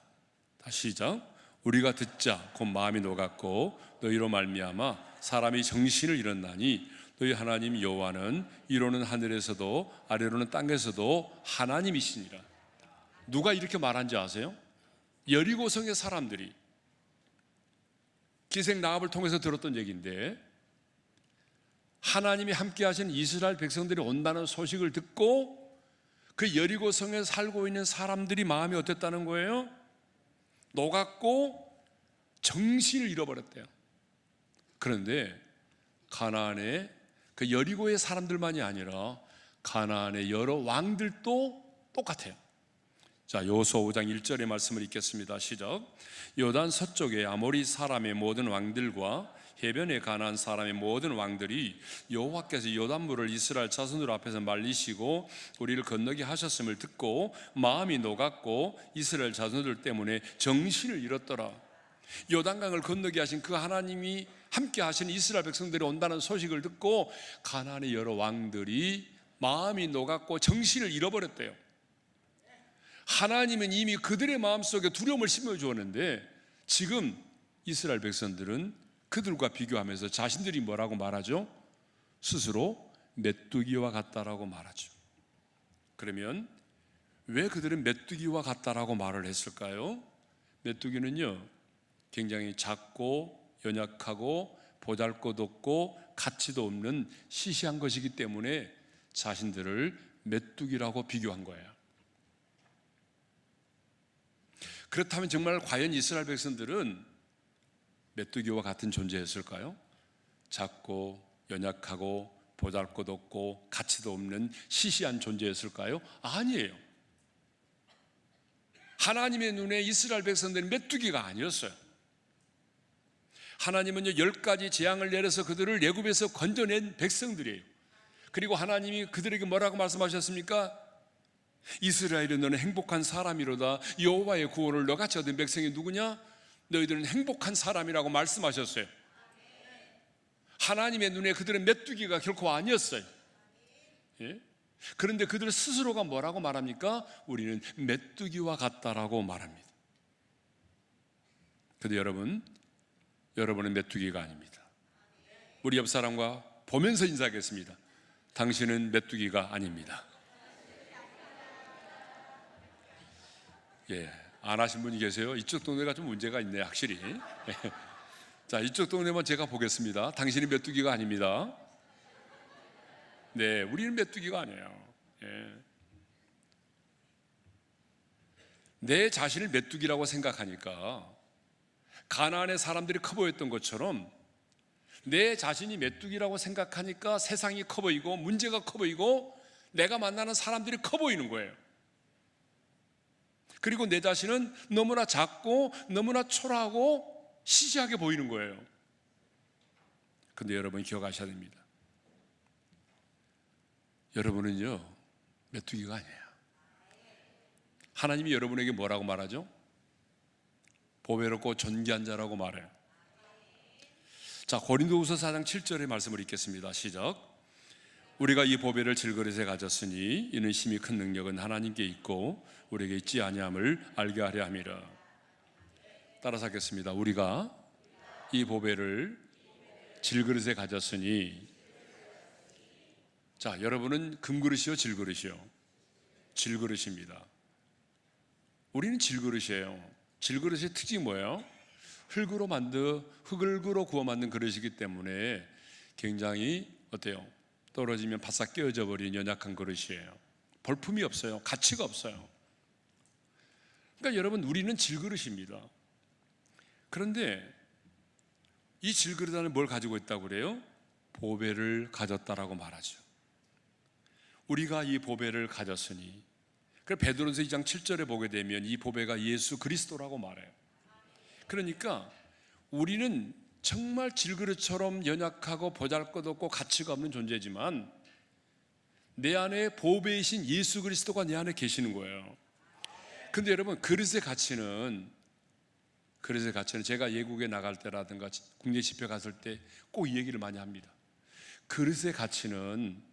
다시 시작. 우리가 듣자 곧 마음이 녹았고 너희로 말미암아 사람이 정신을 잃었나니 너희 하나님 여호와는 위로는 하늘에서도 아래로는 땅에서도 하나님이시니라. 누가 이렇게 말한지 아세요? 여리고성의 사람들이 기생 라합을 통해서 들었던 얘기인데, 하나님이 함께 하신 이스라엘 백성들이 온다는 소식을 듣고 그 여리고성에 살고 있는 사람들이 마음이 어땠다는 거예요? 녹았고 정신을 잃어버렸대요. 그런데 가나안의 그 여리고의 사람들만이 아니라 가나안의 여러 왕들도 똑같아요. 자, 여호수아 5장 1절의 말씀을 읽겠습니다. 시작. 요단 서쪽에 아모리 사람의 모든 왕들과 해변에 가나안 사람의 모든 왕들이 여호와께서 요단물을 이스라엘 자손들 앞에서 말리시고 우리를 건너게 하셨음을 듣고 마음이 녹았고 이스라엘 자손들 때문에 정신을 잃었더라. 요단강을 건너게 하신 그 하나님이 함께 하신 이스라엘 백성들이 온다는 소식을 듣고 가나안의 여러 왕들이 마음이 녹았고 정신을 잃어버렸대요. 하나님은 이미 그들의 마음속에 두려움을 심어주었는데 지금 이스라엘 백성들은 그들과 비교하면서 자신들이 뭐라고 말하죠? 스스로 메뚜기와 같다라고 말하죠. 그러면 왜 그들은 메뚜기와 같다라고 말을 했을까요? 메뚜기는요, 굉장히 작고 연약하고 보잘것없고 가치도 없는 시시한 것이기 때문에 자신들을 메뚜기라고 비교한 거예요. 그렇다면 정말 과연 이스라엘 백성들은 메뚜기와 같은 존재였을까요? 작고 연약하고 보잘것없고 가치도 없는 시시한 존재였을까요? 아니에요. 하나님의 눈에 이스라엘 백성들은 메뚜기가 아니었어요. 하나님은요, 10가지 재앙을 내려서 그들을 애굽에서 건져낸 백성들이에요. 그리고 하나님이 그들에게 뭐라고 말씀하셨습니까? 이스라엘은 너는 행복한 사람이로다. 여호와의 구원을 너같이 얻은 백성이 누구냐? 너희들은 행복한 사람이라고 말씀하셨어요. 하나님의 눈에 그들은 메뚜기가 결코 아니었어요. 예? 그런데 그들 스스로가 뭐라고 말합니까? 우리는 메뚜기와 같다라고 말합니다. 그런데 여러분은 메뚜기가 아닙니다. 우리 옆 사람과 보면서 인사하겠습니다. 당신은 메뚜기가 아닙니다. 예, 안 하신 분이 계세요? 이쪽 동네가 좀 문제가 있네, 확실히. 자, 이쪽 동네만 제가 보겠습니다. 당신이 메뚜기가 아닙니다. 네, 우리는 메뚜기가 아니에요. 예. 내 자신을 메뚜기라고 생각하니까 가나안의 사람들이 커 보였던 것처럼 내 자신이 메뚜기라고 생각하니까 세상이 커 보이고 문제가 커 보이고 내가 만나는 사람들이 커 보이는 거예요. 그리고 내 자신은 너무나 작고 너무나 초라하고 시시하게 보이는 거예요. 그런데 여러분 기억하셔야 됩니다. 여러분은요, 메뚜기가 아니에요. 하나님이 여러분에게 뭐라고 말하죠? 보배롭고 존귀한 자라고 말해요. 자, 고린도후서 4장 7절의 말씀을 읽겠습니다. 시작. 우리가 이 보배를 질그릇에 가졌으니 이는 심히 큰 능력은 하나님께 있고 우리에게 있지 아니함을 알게 하려 함이라. 따라서 하겠습니다. 우리가 이 보배를 질그릇에 가졌으니, 자, 여러분은 금그릇이요, 질그릇이요? 질그릇입니다. 우리는 질그릇이에요. 질그릇의 특징이 뭐예요? 흙으로 구워 만든 그릇이기 때문에 굉장히 어때요? 떨어지면 바싹 깨어져 버린 연약한 그릇이에요. 볼품이 없어요. 가치가 없어요. 그러니까 여러분, 우리는 질그릇입니다. 그런데 이 질그릇 안에 뭘 가지고 있다고 그래요? 보배를 가졌다라고 말하죠. 우리가 이 보배를 가졌으니, 그래서 베드로전서 2장 7절에 보게 되면 이 보배가 예수 그리스도라고 말해요. 그러니까 우리는 정말 질그릇처럼 연약하고 보잘것없고 가치가 없는 존재지만 내 안에 보배이신 예수 그리스도가 내 안에 계시는 거예요. 근데 여러분, 그릇의 가치는 제가 예국에 나갈 때라든가 국내 집회 갔을 때 꼭 이 얘기를 많이 합니다. 그릇의 가치는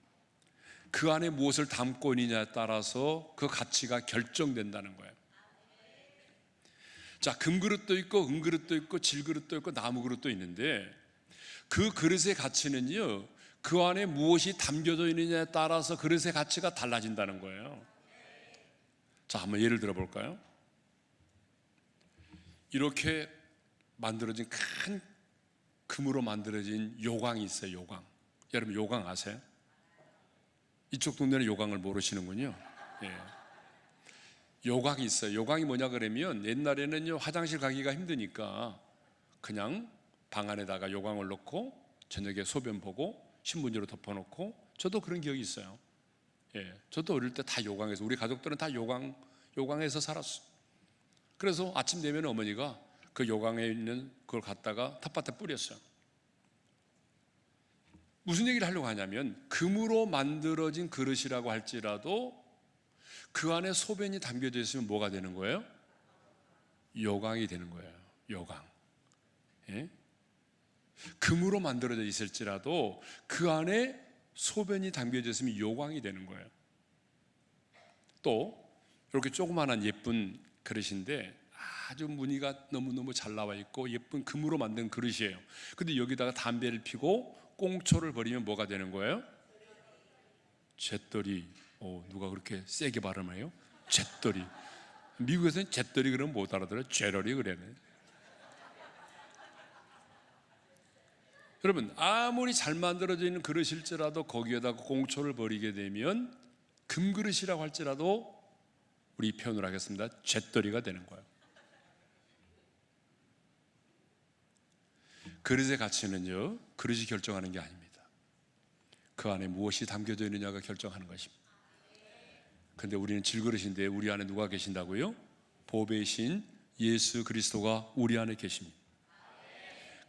그 안에 무엇을 담고 있느냐에 따라서 그 가치가 결정된다는 거예요. 자, 금그릇도 있고 은그릇도 있고 질그릇도 있고 나무그릇도 있는데 그 그릇의 가치는요, 그 안에 무엇이 담겨져 있느냐에 따라서 그릇의 가치가 달라진다는 거예요. 자, 한번 예를 들어 볼까요? 이렇게 만들어진 큰 금으로 만들어진 요강이 있어요. 요강. 여러분, 요강 아세요? 이쪽 동네는 요강을 모르시는군요. 예. 요강이 있어요. 요강이 뭐냐 그러면 옛날에는요, 화장실 가기가 힘드니까 그냥 방 안에다가 요강을 넣고 저녁에 소변 보고 신문지로 덮어놓고, 저도 그런 기억이 있어요. 예, 저도 어릴 때 다 요강에서, 우리 가족들은 다 요강에서 살았어요. 그래서 아침 되면 어머니가 그 요강에 있는 그걸 갖다가 텃밭에 뿌렸어요. 무슨 얘기를 하려고 하냐면, 금으로 만들어진 그릇이라고 할지라도 그 안에 소변이 담겨져 있으면 뭐가 되는 거예요? 요강이 되는 거예요. 요강. 예? 금으로 만들어져 있을지라도 그 안에 소변이 담겨져 있으면 요강이 되는 거예요. 또 이렇게 조그마한 예쁜 그릇인데 아주 무늬가 너무너무 잘 나와 있고 예쁜 금으로 만든 그릇이에요. 근데 여기다가 담배를 피고 꽁초를 버리면 뭐가 되는 거예요? 잿더리. 누가 그렇게 세게 발음해요? 잿더리. 미국에서는 잿더리 그러면 못 알아들어요. 잿러리 그래요. 여러분, 아무리 잘 만들어져 있는 그릇일지라도 거기에다가 꽁초를 버리게 되면 금그릇이라고 할지라도 우리 표현을 하겠습니다. 잿더리가 되는 거예요. 그릇의 가치는요, 그릇이 결정하는 게 아닙니다. 그 안에 무엇이 담겨져 있느냐가 결정하는 것입니다. 근데 우리는 질그릇인데 우리 안에 누가 계신다고요? 보배이신 예수 그리스도가 우리 안에 계십니다.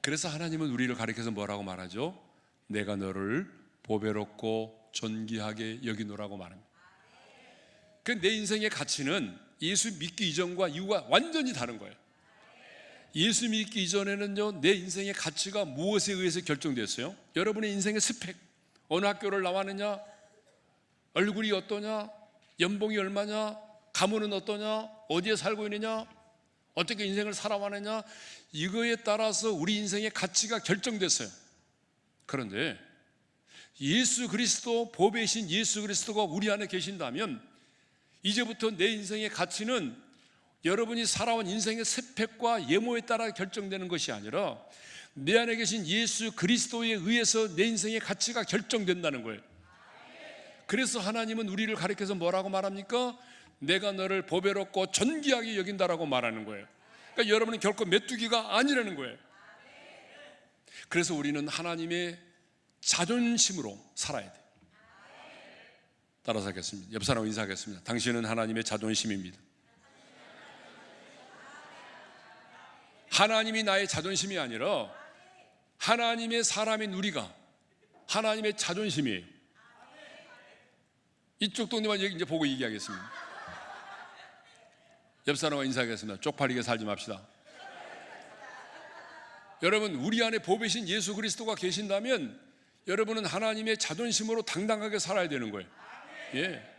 그래서 하나님은 우리를 가리켜서 뭐라고 말하죠? 내가 너를 보배롭고 존귀하게 여기노라고 말합니다. 그 내 인생의 가치는 예수 믿기 이전과 이후가 완전히 다른 거예요. 예수 믿기 이전에는요, 내 인생의 가치가 무엇에 의해서 결정됐어요? 여러분의 인생의 스펙, 어느 학교를 나왔느냐, 얼굴이 어떠냐, 연봉이 얼마냐, 가문은 어떠냐, 어디에 살고 있느냐, 어떻게 인생을 살아가느냐, 이거에 따라서 우리 인생의 가치가 결정됐어요. 그런데 예수 그리스도, 보배이신 예수 그리스도가 우리 안에 계신다면 이제부터 내 인생의 가치는 여러분이 살아온 인생의 스펙과 예모에 따라 결정되는 것이 아니라 내 안에 계신 예수 그리스도에 의해서 내 인생의 가치가 결정된다는 거예요. 그래서 하나님은 우리를 가리켜서 뭐라고 말합니까? 내가 너를 보배롭고 존귀하게 여긴다라고 말하는 거예요. 그러니까 여러분은 결코 메뚜기가 아니라는 거예요. 그래서 우리는 하나님의 자존심으로 살아야 돼요. 따라서 하겠습니다. 옆 사람 인사하겠습니다. 당신은 하나님의 자존심입니다. 하나님이 나의 자존심이 아니라 하나님의 사람인 우리가 하나님의 자존심이에요. 이쪽 동네만 이제 보고 얘기하겠습니다. 옆 사람과 인사하겠습니다. 쪽팔리게 살지 맙시다. 여러분, 우리 안에 보배신 예수 그리스도가 계신다면 여러분은 하나님의 자존심으로 당당하게 살아야 되는 거예요. 예.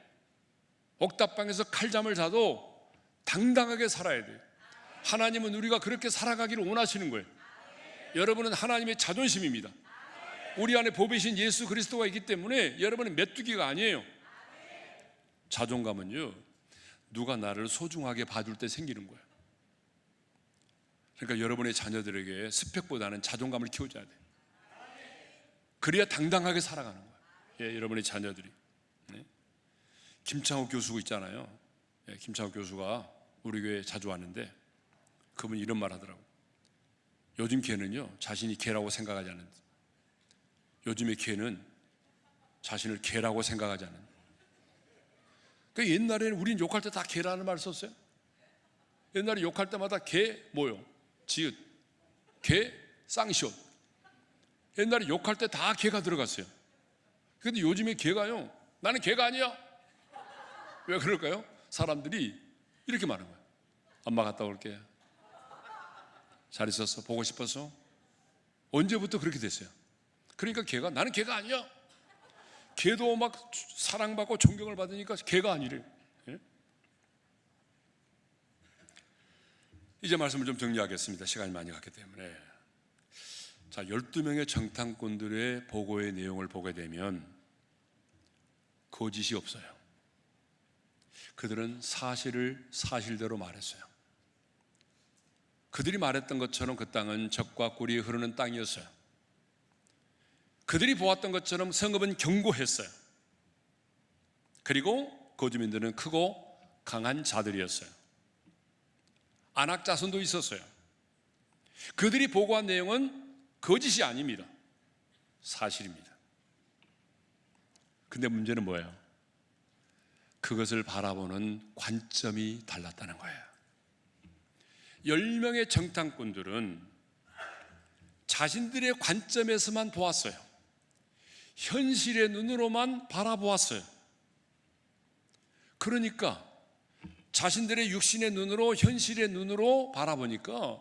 옥탑방에서 칼잠을 자도 당당하게 살아야 돼요. 하나님은 우리가 그렇게 살아가기를 원하시는 거예요. 여러분은 하나님의 자존심입니다. 우리 안에 보배신 예수 그리스도가 있기 때문에 여러분은 메뚜기가 아니에요. 자존감은요, 누가 나를 소중하게 봐줄 때 생기는 거예요. 그러니까 여러분의 자녀들에게 스펙보다는 자존감을 키워줘야 돼요. 그래야 당당하게 살아가는 거예요. 예, 여러분의 자녀들이. 네. 김창욱 교수가 있잖아요. 예, 김창욱 교수가 우리 교회에 자주 왔는데 그분이 이런 말 하더라고요. 요즘 개는요, 자신이 개라고 생각하지 않는다. 요즘의 개는 자신을 개라고 생각하지 않는다. 그러니까 옛날에는 우린 욕할 때 다 개라는 말 썼어요. 옛날에 욕할 때마다 개 뭐요? 지읒, 개, 쌍시옷. 옛날에 욕할 때 다 개가 들어갔어요. 그런데 요즘에 개가요, 나는 개가 아니야. 왜 그럴까요? 사람들이 이렇게 말하는 거예요. 엄마 갔다 올게. 잘 있었어? 보고 싶었어? 언제부터 그렇게 됐어요? 그러니까 개가, 나는 개가 아니야. 개도 막 사랑받고 존경을 받으니까 개가 아니래요. 예? 이제 말씀을 좀 정리하겠습니다. 시간이 많이 갔기 때문에. 자, 12명의 정탐꾼들의 보고의 내용을 보게 되면 거짓이 없어요. 그들은 사실을 사실대로 말했어요. 그들이 말했던 것처럼 그 땅은 젖과 꿀이 흐르는 땅이었어요. 그들이 보았던 것처럼 성읍은 견고했어요. 그리고 거주민들은 크고 강한 자들이었어요. 안악 자손도 있었어요. 그들이 보고한 내용은 거짓이 아닙니다. 사실입니다. 근데 문제는 뭐예요? 그것을 바라보는 관점이 달랐다는 거예요. 10명의 정탐꾼들은 자신들의 관점에서만 보았어요. 현실의 눈으로만 바라보았어요. 그러니까 자신들의 육신의 눈으로, 현실의 눈으로 바라보니까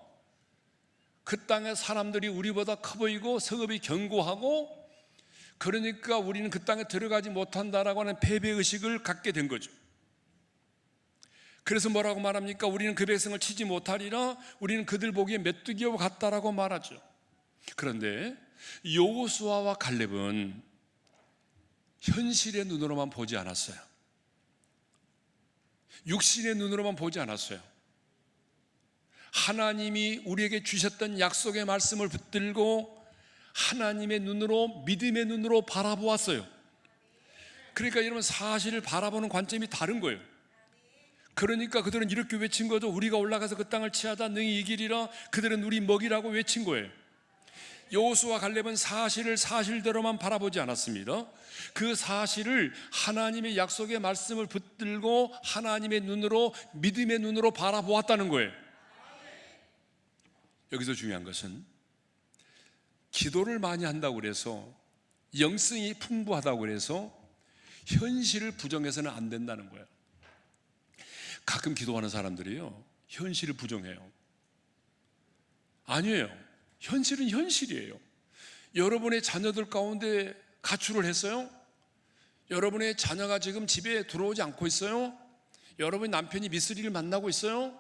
그 땅의 사람들이 우리보다 커 보이고 성읍이 견고하고, 그러니까 우리는 그 땅에 들어가지 못한다라고 하는 패배의식을 갖게 된 거죠. 그래서 뭐라고 말합니까? 우리는 그 백성을 치지 못하리라, 우리는 그들 보기에 메뚜기와 같다라고 말하죠. 그런데 여호수아와 갈렙은 현실의 눈으로만 보지 않았어요. 육신의 눈으로만 보지 않았어요. 하나님이 우리에게 주셨던 약속의 말씀을 붙들고 하나님의 눈으로, 믿음의 눈으로 바라보았어요. 그러니까 여러분, 사실을 바라보는 관점이 다른 거예요. 그러니까 그들은 이렇게 외친 거죠. 우리가 올라가서 그 땅을 취하다 능히 이기리라. 그들은 우리 먹이라고 외친 거예요. 여호수아 갈렙은 사실을 사실대로만 바라보지 않았습니다. 그 사실을 하나님의 약속의 말씀을 붙들고 하나님의 눈으로, 믿음의 눈으로 바라보았다는 거예요. 여기서 중요한 것은 기도를 많이 한다고 그래서, 영성이 풍부하다고 그래서 현실을 부정해서는 안 된다는 거예요. 가끔 기도하는 사람들이요, 현실을 부정해요. 아니에요. 현실은 현실이에요. 여러분의 자녀들 가운데 가출을 했어요? 여러분의 자녀가 지금 집에 들어오지 않고 있어요? 여러분 남편이 미쓰리를 만나고 있어요?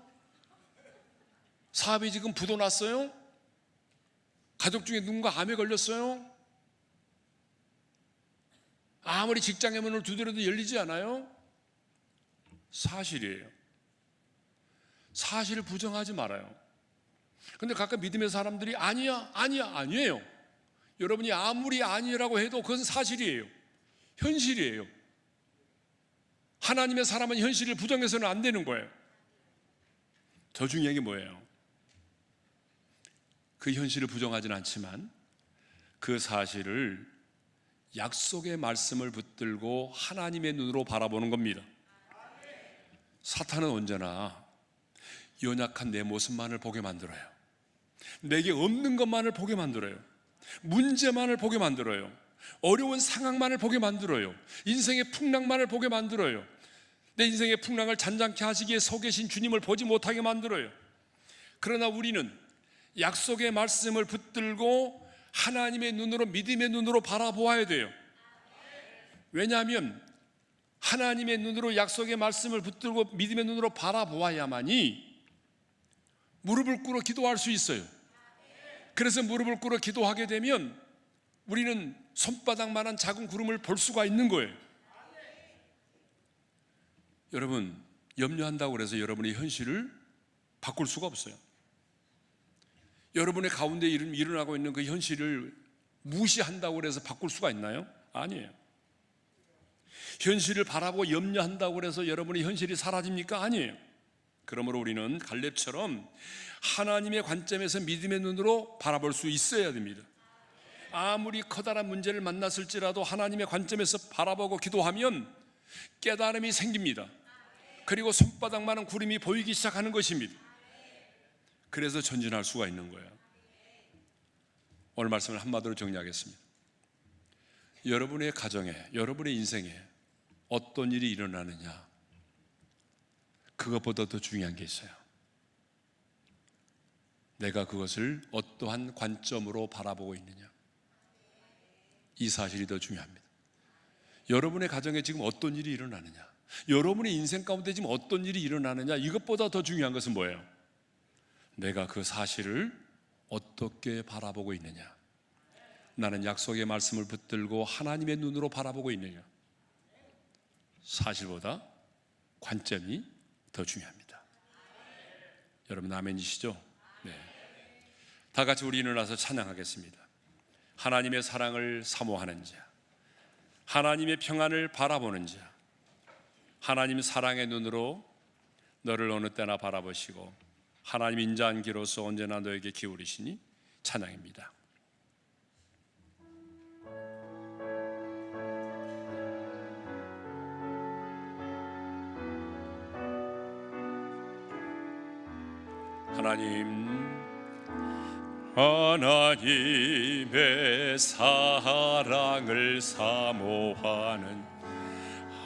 사업이 지금 부도 났어요? 가족 중에 누군가 암에 걸렸어요? 아무리 직장의 문을 두드려도 열리지 않아요? 사실이에요. 사실을 부정하지 말아요. 근데 가끔 믿음의 사람들이 아니에요. 여러분이 아무리 아니라고 해도 그건 사실이에요. 현실이에요. 하나님의 사람은 현실을 부정해서는 안 되는 거예요. 더 중요한 게 뭐예요? 그 현실을 부정하지는 않지만 그 사실을 약속의 말씀을 붙들고 하나님의 눈으로 바라보는 겁니다. 사탄은 언제나 연약한 내 모습만을 보게 만들어요. 내게 없는 것만을 보게 만들어요. 문제만을 보게 만들어요. 어려운 상황만을 보게 만들어요. 인생의 풍랑만을 보게 만들어요. 내 인생의 풍랑을 잔잔케 하시기에 서 계신 주님을 보지 못하게 만들어요. 그러나 우리는 약속의 말씀을 붙들고 하나님의 눈으로, 믿음의 눈으로 바라보아야 돼요. 왜냐하면 하나님의 눈으로 약속의 말씀을 붙들고 믿음의 눈으로 바라보아야만이 무릎을 꿇어 기도할 수 있어요. 그래서 무릎을 꿇어 기도하게 되면 우리는 손바닥만한 작은 구름을 볼 수가 있는 거예요. 여러분, 염려한다고 해서 여러분의 현실을 바꿀 수가 없어요. 여러분의 가운데 일어나고 있는 그 현실을 무시한다고 해서 바꿀 수가 있나요? 아니에요. 현실을 바라보고 염려한다고 해서 여러분의 현실이 사라집니까? 아니에요. 그러므로 우리는 갈렙처럼 하나님의 관점에서 믿음의 눈으로 바라볼 수 있어야 됩니다. 아무리 커다란 문제를 만났을지라도 하나님의 관점에서 바라보고 기도하면 깨달음이 생깁니다. 그리고 손바닥만한 구름이 보이기 시작하는 것입니다. 그래서 전진할 수가 있는 거예요. 오늘 말씀을 한마디로 정리하겠습니다. 여러분의 가정에, 여러분의 인생에 어떤 일이 일어나느냐, 그것보다 더 중요한 게 있어요. 내가 그것을 어떠한 관점으로 바라보고 있느냐, 이 사실이 더 중요합니다. 여러분의 가정에 지금 어떤 일이 일어나느냐, 여러분의 인생 가운데 지금 어떤 일이 일어나느냐, 이것보다 더 중요한 것은 뭐예요? 내가 그 사실을 어떻게 바라보고 있느냐, 나는 약속의 말씀을 붙들고 하나님의 눈으로 바라보고 있느냐, 사실보다 관점이 더 중요합니다. 여러분 아멘이시죠? 네. 다 같이 우리 일어나서 찬양하겠습니다. 하나님의 사랑을 사모하는 자, 하나님의 평안을 바라보는 자, 하나님 사랑의 눈으로 너를 어느 때나 바라보시고 하나님 인자한 귀로서 언제나 너에게 기울이시니 찬양입니다. 하나님의 사랑을 사모하는,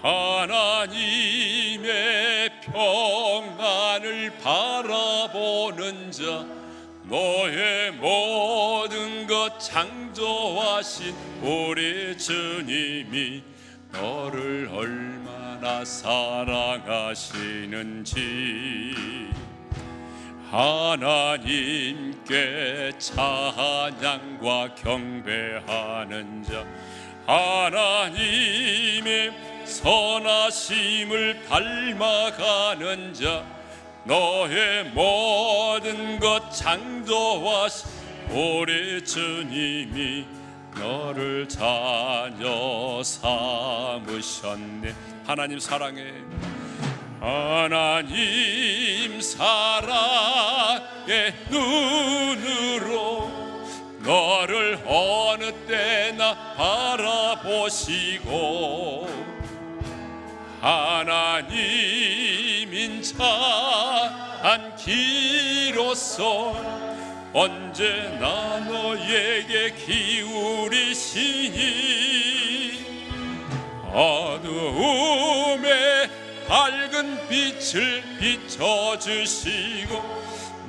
하나님의 평안을 바라보는 자, 너의 모든 것 창조하신 우리 주님이 너를 얼마나 사랑하시는지 하나님께 찬양과 경배하는 자, 하나님의 선하심을 닮아가는 자, 너의 모든 것 창조하신 우리 주님이 너를 자녀 삼으셨네. 하나님 사랑해, 하나님 사랑의 눈으로 너를 어느 때나 바라보시고 하나님 인자한 귀로서 언제나 너에게 기울이시니 어두움에 밝은 빛을 비춰주시고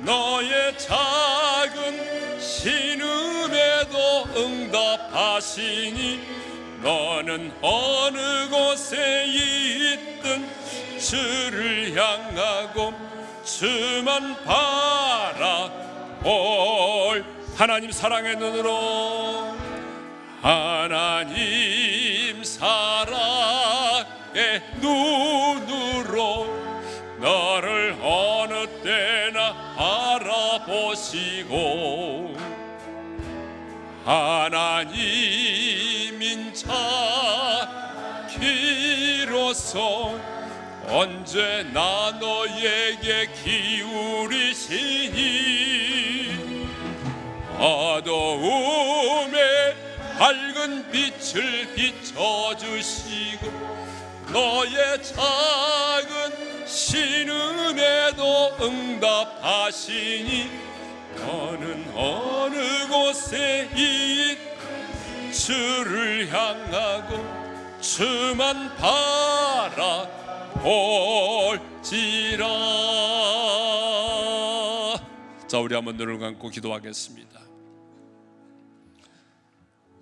너의 작은 신음에도 응답하시니 너는 어느 곳에 있든 주를 향하고 주만 바라볼 하나님 사랑의 눈으로 하나님 사랑의 눈으로 너를 어느 때나 바라보시고 하나님인 자 기로서 언제나 너에게 기울이시니 어두움에 밝은 빛을 비춰주시고 너의 작은 신음에도 응답하시니 너는 어느 곳에 주를 향하고 주만 바라볼지라. 자, 우리 한번 눈을 감고 기도하겠습니다.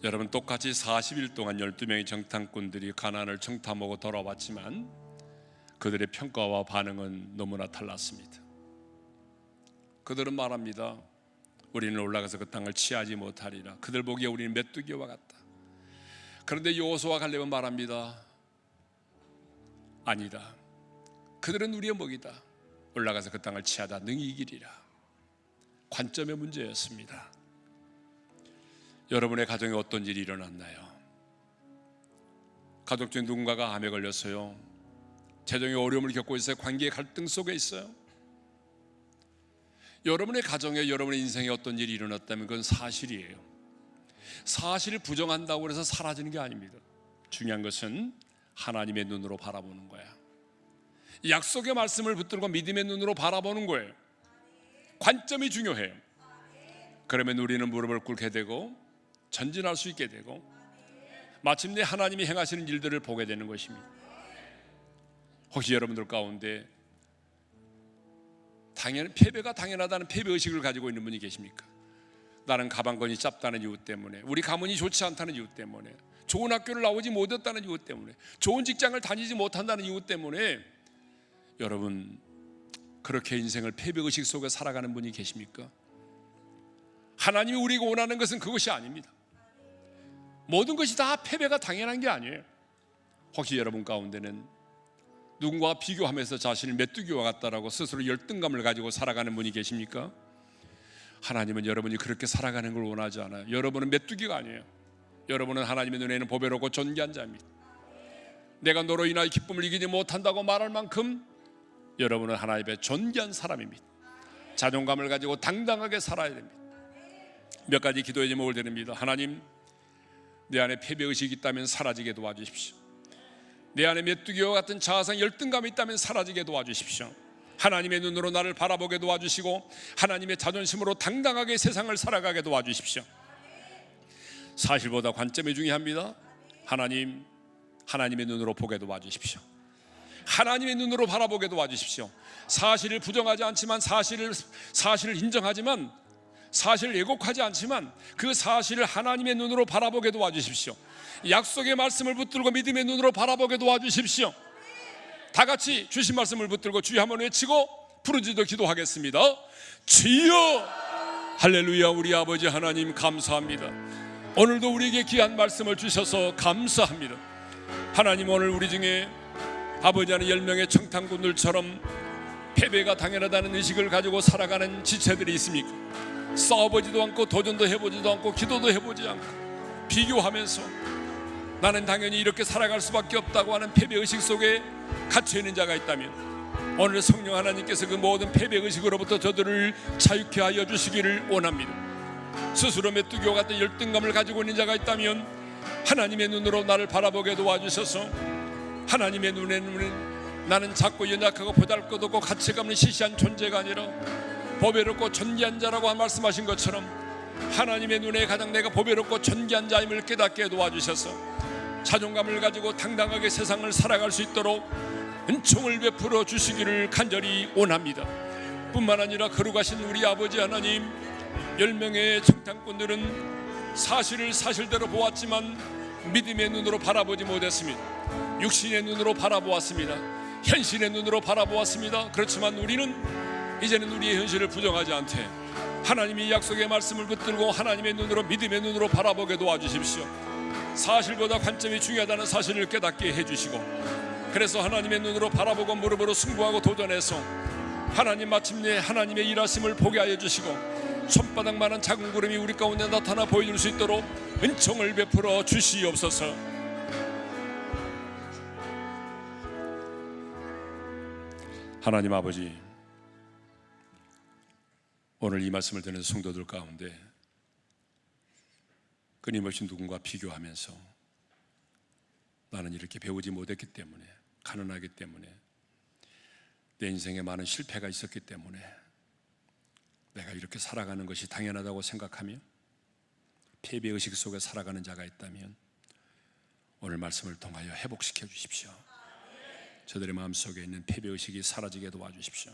여러분, 똑같이 40일 동안 12명의 정탐꾼들이 가나안을 정탐하고 돌아왔지만 그들의 평가와 반응은 너무나 달랐습니다. 그들은 말합니다. 우리는 올라가서 그 땅을 취하지 못하리라. 그들 보기에 우리는 메뚜기와 같다. 그런데 여호수아와 갈렙은 말합니다. 아니다. 그들은 우리의 먹이다. 올라가서 그 땅을 취하다 능히 이기리라. 관점의 문제였습니다. 여러분의 가정에 어떤 일이 일어났나요? 가족 중 누군가가 암에 걸렸어요. 재정의 어려움을 겪고 있어요. 관계의 갈등 속에 있어요. 여러분의 가정에, 여러분의 인생에 어떤 일이 일어났다면 그건 사실이에요. 사실을 부정한다고 해서 사라지는 게 아닙니다. 중요한 것은 하나님의 눈으로 바라보는 거야. 약속의 말씀을 붙들고 믿음의 눈으로 바라보는 거예요. 관점이 중요해요. 그러면 우리는 무릎을 꿇게 되고 전진할 수 있게 되고 마침내 하나님이 행하시는 일들을 보게 되는 것입니다. 혹시 여러분들 가운데 패배가 당연하다는 패배의식을 가지고 있는 분이 계십니까? 나는 가방건이 짧다는 이유 때문에, 우리 가문이 좋지 않다는 이유 때문에, 좋은 학교를 나오지 못했다는 이유 때문에, 좋은 직장을 다니지 못한다는 이유 때문에 여러분 그렇게 인생을 패배의식 속에 살아가는 분이 계십니까? 하나님이 우리가 원하는 것은 그것이 아닙니다. 모든 것이 다 패배가 당연한 게 아니에요. 혹시 여러분 가운데는 누군가와 비교하면서 자신을 메뚜기와 같다라고 스스로 열등감을 가지고 살아가는 분이 계십니까? 하나님은 여러분이 그렇게 살아가는 걸 원하지 않아요. 여러분은 메뚜기가 아니에요. 여러분은 하나님의 눈에는 보배롭고 존귀한 자입니다. 내가 너로 인하여 기쁨을 이기지 못한다고 말할 만큼 여러분은 하나님의 존귀한 사람입니다. 자존감을 가지고 당당하게 살아야 됩니다. 몇 가지 기도의 제목을 드립니다. 하나님, 내 안에 패배의식이 있다면 사라지게 도와주십시오. 내 안에 메뚜기와 같은 자아상 열등감이 있다면 사라지게 도와주십시오. 하나님의 눈으로 나를 바라보게 도와주시고 하나님의 자존심으로 당당하게 세상을 살아가게 도와주십시오. 사실보다 관점이 중요합니다. 하나님의 눈으로 보게 도와주십시오. 하나님의 눈으로 바라보게 도와주십시오. 사실을 부정하지 않지만 사실을 인정하지만 사실을 왜곡하지 않지만 그 사실을 하나님의 눈으로 바라보게 도와주십시오. 약속의 말씀을 붙들고 믿음의 눈으로 바라보게 도와주십시오. 다 같이 주신 말씀을 붙들고 주여 한번 외치고 부르짖어 기도하겠습니다. 주여! 할렐루야. 우리 아버지 하나님 감사합니다. 오늘도 우리에게 귀한 말씀을 주셔서 감사합니다. 하나님, 오늘 우리 중에 아버지 하나님 10명의 청탐꾼들처럼 패배가 당연하다는 의식을 가지고 살아가는 지체들이 있습니까? 싸워보지도 않고 도전도 해보지도 않고 기도도 해보지 않고 비교하면서 나는 당연히 이렇게 살아갈 수밖에 없다고 하는 패배의식 속에 갇혀있는 자가 있다면 오늘 성령 하나님께서 그 모든 패배의식으로부터 저들을 자유케 하여 주시기를 원합니다. 스스로 메뚜기와 같은 열등감을 가지고 있는 자가 있다면 하나님의 눈으로 나를 바라보게 도와주셔서 하나님의 눈에는 나는 작고 연약하고 보잘것없고 가치가 없는 시시한 존재가 아니라 보배롭고 존귀한 자라고 말씀하신 것처럼 하나님의 눈에 가장 내가 보배롭고 존귀한 자임을 깨닫게 도와주셔서 자존감을 가지고 당당하게 세상을 살아갈 수 있도록 은총을 베풀어 주시기를 간절히 원합니다. 뿐만 아니라 거룩하신 우리 아버지 하나님, 10명의 청탐꾼들은 사실을 사실대로 보았지만 믿음의 눈으로 바라보지 못했습니다. 육신의 눈으로 바라보았습니다. 현실의 눈으로 바라보았습니다. 그렇지만 우리는 이제는 우리의 현실을 부정하지 않되 하나님의 약속의 말씀을 붙들고 하나님의 눈으로, 믿음의 눈으로 바라보게 도와주십시오. 사실보다 관점이 중요하다는 사실을 깨닫게 해주시고, 그래서 하나님의 눈으로 바라보고 무릎으로 승부하고 도전해서 하나님 마침내 하나님의 일하심을 보게 하여 주시고, 손바닥만한 작은 구름이 우리 가운데 나타나 보여줄 수 있도록 은총을 베풀어 주시옵소서. 하나님 아버지, 오늘 이 말씀을 듣는 성도들 가운데 끊임없이 누군가 비교하면서 나는 이렇게 배우지 못했기 때문에, 가난하기 때문에, 내 인생에 많은 실패가 있었기 때문에 내가 이렇게 살아가는 것이 당연하다고 생각하며 패배의식 속에 살아가는 자가 있다면 오늘 말씀을 통하여 회복시켜 주십시오. 저들의 마음속에 있는 패배의식이 사라지게 도와주십시오.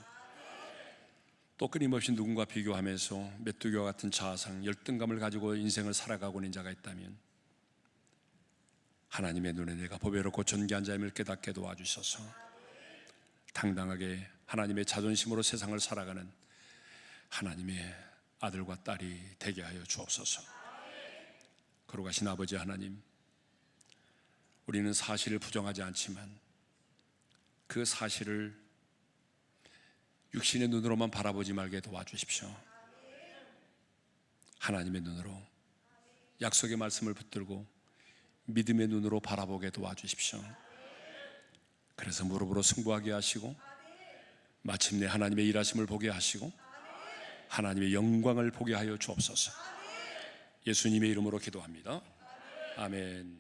또 끊임없이 누군가 비교하면서 메뚜기와 같은 자아상, 열등감을 가지고 인생을 살아가고 있는 자가 있다면 하나님의 눈에 내가 보배롭고 존귀한 자임을 깨닫게 도와주셔서 당당하게 하나님의 자존심으로 세상을 살아가는 하나님의 아들과 딸이 되게 하여 주옵소서. 거룩하신 아버지 하나님, 우리는 사실을 부정하지 않지만 그 사실을 육신의 눈으로만 바라보지 말게 도와주십시오. 하나님의 눈으로, 약속의 말씀을 붙들고 믿음의 눈으로 바라보게 도와주십시오. 그래서 무릎으로 승부하게 하시고 마침내 하나님의 일하심을 보게 하시고 하나님의 영광을 보게 하여 주옵소서. 예수님의 이름으로 기도합니다. 아멘.